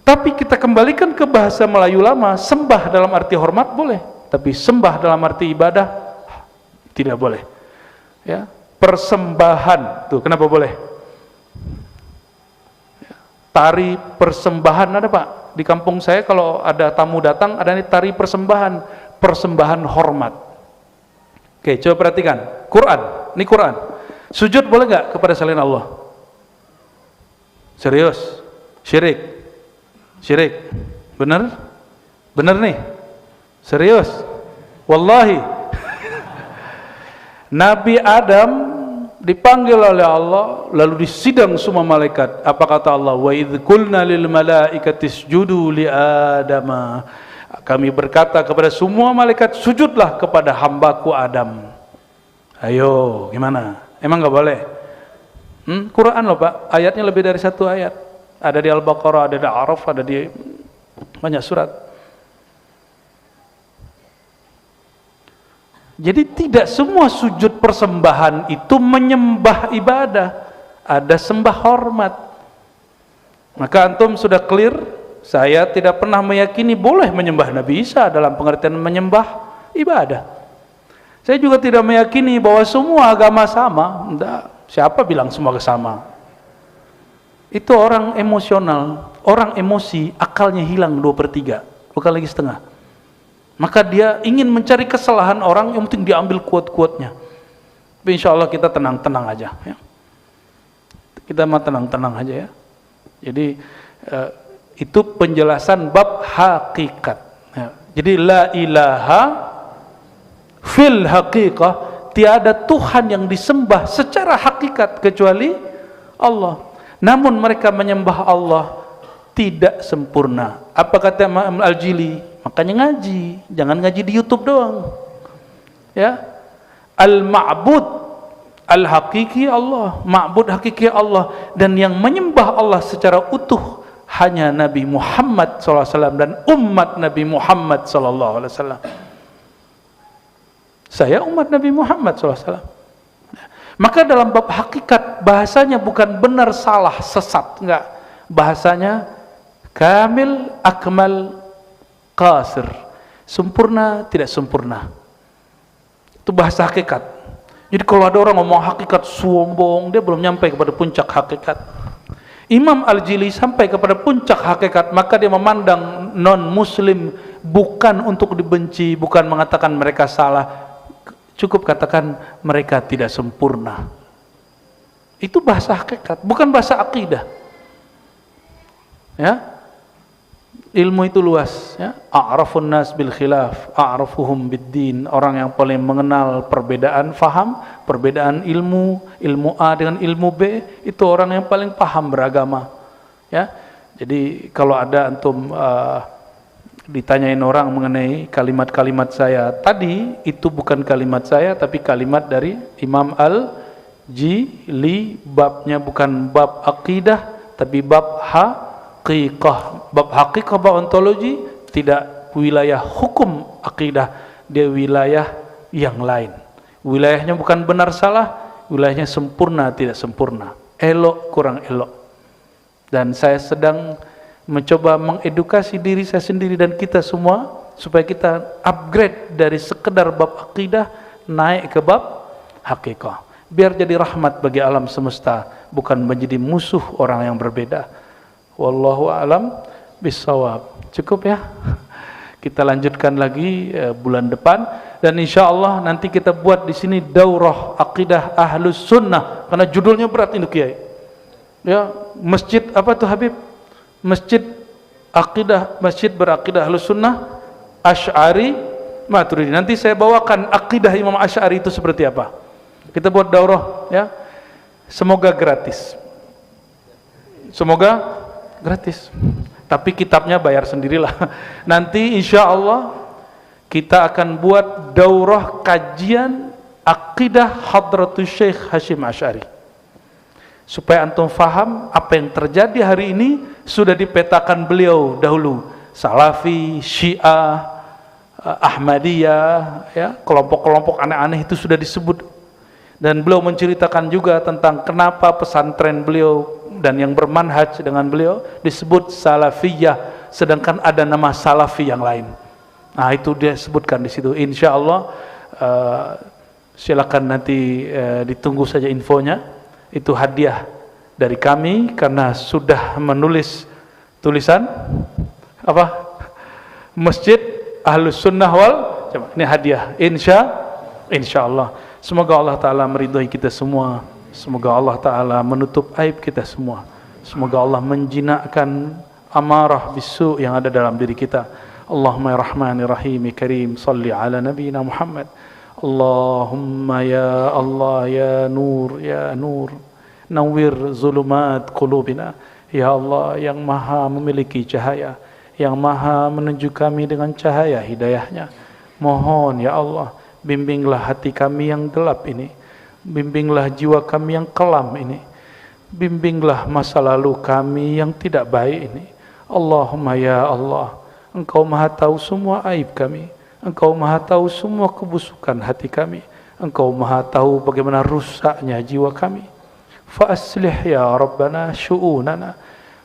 Tapi kita kembalikan ke bahasa Melayu lama, sembah dalam arti hormat boleh, tapi sembah dalam arti ibadah tidak boleh. Ya, persembahan, tuh kenapa boleh? Ya, tari persembahan ada Pak, di kampung saya kalau ada tamu datang ada nih tari persembahan, persembahan hormat. Oke, coba perhatikan, Quran, ini Quran. Sujud boleh nggak kepada selain Allah? Serius? Syirik? Syirik? Bener? Bener nih? Serius? Wallahi. Nabi Adam dipanggil oleh Allah, lalu disidang semua malaikat. Apa kata Allah? Wa idh qulna lil malaikati isjudu li Adama. Kami berkata kepada semua malaikat, sujudlah kepada hambaku Adam. Ayo, gimana? Emang nggak boleh? Quran loh Pak, ayatnya lebih dari 1 ayat. Ada di Al-Baqarah, ada di Araf, ada di banyak surat. Jadi tidak semua sujud persembahan itu menyembah ibadah. Ada sembah hormat. Maka antum sudah clear. Saya tidak pernah meyakini boleh menyembah Nabi Isa dalam pengertian menyembah ibadah. Saya juga tidak meyakini bahwa semua agama sama. Enggak. Siapa bilang semua sama? Itu orang emosional, orang emosi, akalnya hilang 2/3, bukan lagi setengah. Maka dia ingin mencari kesalahan orang, yang penting diambil kuat-kuatnya. Tapi insya Allah kita tenang-tenang aja. Ya. Kita mah tenang-tenang aja ya. Jadi itu penjelasan bab hakikat. Ya. Jadi la ilaha fil haqiqah, tiada Tuhan yang disembah secara hakikat kecuali Allah. Namun mereka menyembah Allah tidak sempurna. Apa kata Imam Al-Jili? Makanya ngaji, jangan ngaji di YouTube doang. Ya. Al-ma'bud al-haqiqi Allah, ma'bud hakiki Allah, dan yang menyembah Allah secara utuh hanya Nabi Muhammad SAW dan umat Nabi Muhammad SAW. Saya umat Nabi Muhammad SAW. Maka dalam bab hakikat bahasanya bukan benar salah sesat, enggak. Bahasanya kamil, akmal, qasir, sempurna, tidak sempurna. Itu bahasa hakikat. Jadi kalau ada orang ngomong hakikat sombong, dia belum nyampe kepada puncak hakikat. Imam Al-Jili sampai kepada puncak hakikat, maka dia memandang non-muslim bukan untuk dibenci, bukan mengatakan mereka salah, cukup katakan mereka tidak sempurna. Itu bahasa hakikat, bukan bahasa akidah. Ya, ilmu itu luas. Ya, a'rafun nas bil khilaf, a'rafuhum bid-din. Orang yang paling mengenal perbedaan faham, perbedaan ilmu A dengan ilmu B, itu orang yang paling paham beragama. Ya, jadi kalau ada antum ditanyain orang mengenai kalimat-kalimat saya tadi, itu bukan kalimat saya tapi kalimat dari Imam Al-Jili. Babnya bukan bab akidah tapi bab haqiqah. Bab haqiqah, bab ontologi, tidak wilayah hukum akidah, dia wilayah yang lain. Wilayahnya bukan benar salah, wilayahnya sempurna tidak sempurna, elok kurang elok. Dan saya sedang mencoba mengedukasi diri saya sendiri dan kita semua supaya kita upgrade dari sekedar bab akidah naik ke bab haqiqah, biar jadi rahmat bagi alam semesta, bukan menjadi musuh orang yang berbeda. Wallahu a'lam bissawab. Cukup ya, kita lanjutkan lagi bulan depan, dan insya Allah nanti kita buat di sini daurah akidah ahlus sunnah, karena judulnya berat ini Kiai. Ya, masjid apa tuh Habib? Masjid akidah, masjid berakidah ahlus sunnah Asy'ari Maturidi. Nanti saya bawakan akidah Imam Asy'ari itu seperti apa. Kita buat daurah ya. Semoga gratis. Semoga gratis. Tapi kitabnya bayar sendirilah. Nanti insya Allah kita akan buat daurah kajian akidah Hadratus Syekh Hasyim Asy'ari. Supaya antum faham apa yang terjadi hari ini sudah dipetakan beliau dahulu. Salafi, Syiah, Ahmadiyah, ya, kelompok-kelompok aneh-aneh itu sudah disebut. Dan beliau menceritakan juga tentang kenapa pesantren beliau dan yang bermanhaj dengan beliau disebut Salafiyah, sedangkan ada nama Salafi yang lain. Nah, itu dia sebutkan di situ. Insya Allah silakan nanti ditunggu saja infonya. Itu hadiah dari kami karena sudah menulis tulisan apa? Masjid Ahlus Sunnah wal Jamaah. Ini hadiah. Insya Allah. Semoga Allah Ta'ala meridhai kita semua. Semoga Allah Ta'ala menutup aib kita semua. Semoga Allah menjinakkan amarah bisu yang ada dalam diri kita. Allahumma ya Rahman ya Rahim ya Karim, salli ala nabiyina Muhammad. Allahumma ya Allah ya Nur, nawwir zulumat qulubina. Ya Allah yang maha memiliki cahaya, yang maha menunjuk kami dengan cahaya hidayahnya. Mohon ya Allah, bimbinglah hati kami yang gelap ini, bimbinglah jiwa kami yang kelam ini, bimbinglah masa lalu kami yang tidak baik ini. Allahumma ya Allah, Engkau maha tahu semua aib kami, Engkau maha tahu semua kebusukan hati kami, Engkau maha tahu bagaimana rusaknya jiwa kami. Fa aslih ya Rabbana syu'unana,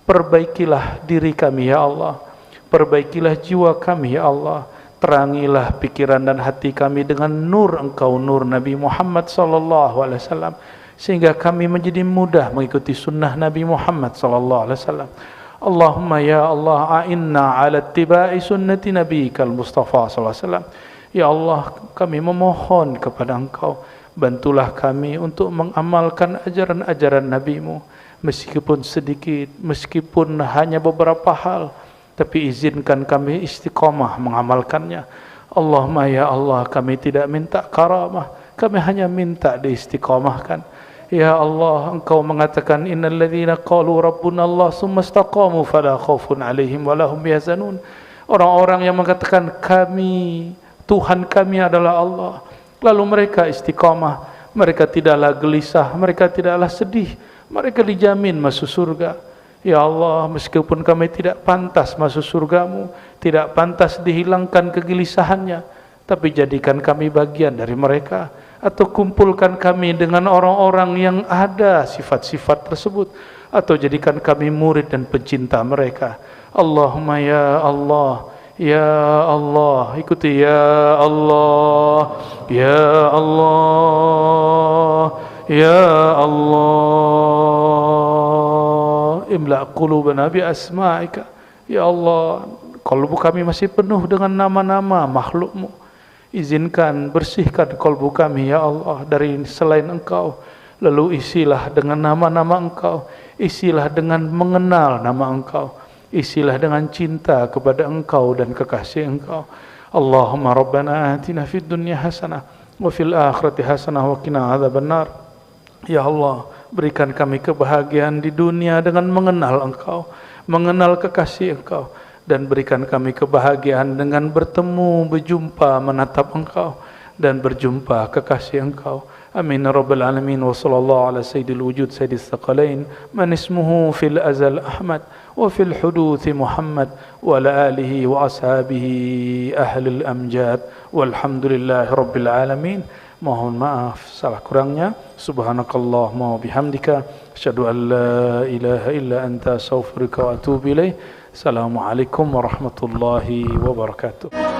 perbaikilah diri kami ya Allah, perbaikilah jiwa kami ya Allah. Terangilah pikiran dan hati kami dengan nur Engkau, nur Nabi Muhammad sallallahu alaihi wasallam, sehingga kami menjadi mudah mengikuti sunnah Nabi Muhammad sallallahu alaihi wasallam. Allahumma ya Allah a'inna ala ittiba'i sunnati nabiyikal Mustafa sallallahu alaihi wasallam. Ya Allah, kami memohon kepada Engkau, bantulah kami untuk mengamalkan ajaran-ajaran Nabi-Mu, meskipun sedikit, meskipun hanya beberapa hal, tapi izinkan kami istiqamah mengamalkannya. Allahumma ya Allah, kami tidak minta karamah, kami hanya minta diistiqamahkan. Ya Allah, Engkau mengatakan innal ladzina qalu rabbuna Allah tsumma istaqamu fala khaufun 'alaihim wa lahum yahzanun. Orang-orang yang mengatakan kami, Tuhan kami adalah Allah, lalu mereka istiqamah, mereka tidaklah gelisah, mereka tidaklah sedih, mereka dijamin masuk surga. Ya Allah, meskipun kami tidak pantas masuk surga-Mu, tidak pantas dihilangkan kegelisahannya, tapi jadikan kami bagian dari mereka, atau kumpulkan kami dengan orang-orang yang ada sifat-sifat tersebut, atau jadikan kami murid dan pencinta mereka. Allahumma ya Allah, ya Allah, ikuti ya Allah, ya Allah, ya Allah, imla qulubana bi asma'ika. Ya Allah, kalbu kami masih penuh dengan nama-nama makhluk-Mu. Izinkan bersihkan kalbu kami ya Allah dari selain Engkau. Lalu isilah dengan nama-nama Engkau, isilah dengan mengenal nama Engkau, isilah dengan cinta kepada Engkau dan kekasih Engkau. Allahumma rabbana atina fid dunya hasanah wa fil akhirati hasanah wa qina adzabannar. Ya Allah, berikan kami kebahagiaan di dunia dengan mengenal Engkau, mengenal kekasih Engkau, dan berikan kami kebahagiaan dengan bertemu, berjumpa, menatap Engkau dan berjumpa kekasih Engkau. Amin ya rabbal alamin. Wa sallallahu ala sayyidil wujud sayyidis thaqalain man ismuhu fil azal Ahmad wa fil huduth Muhammad wa ala alihi wa ashabihi ahlil amjad walhamdulillahi rabbil alamin. Mohon maaf salah kurangnya. Subhanakallahumma wa bihamdika asyhadu an la ilaha illa anta astaghfiruka wa atubu ilaik. Assalamualaikum warahmatullahi wabarakatuh.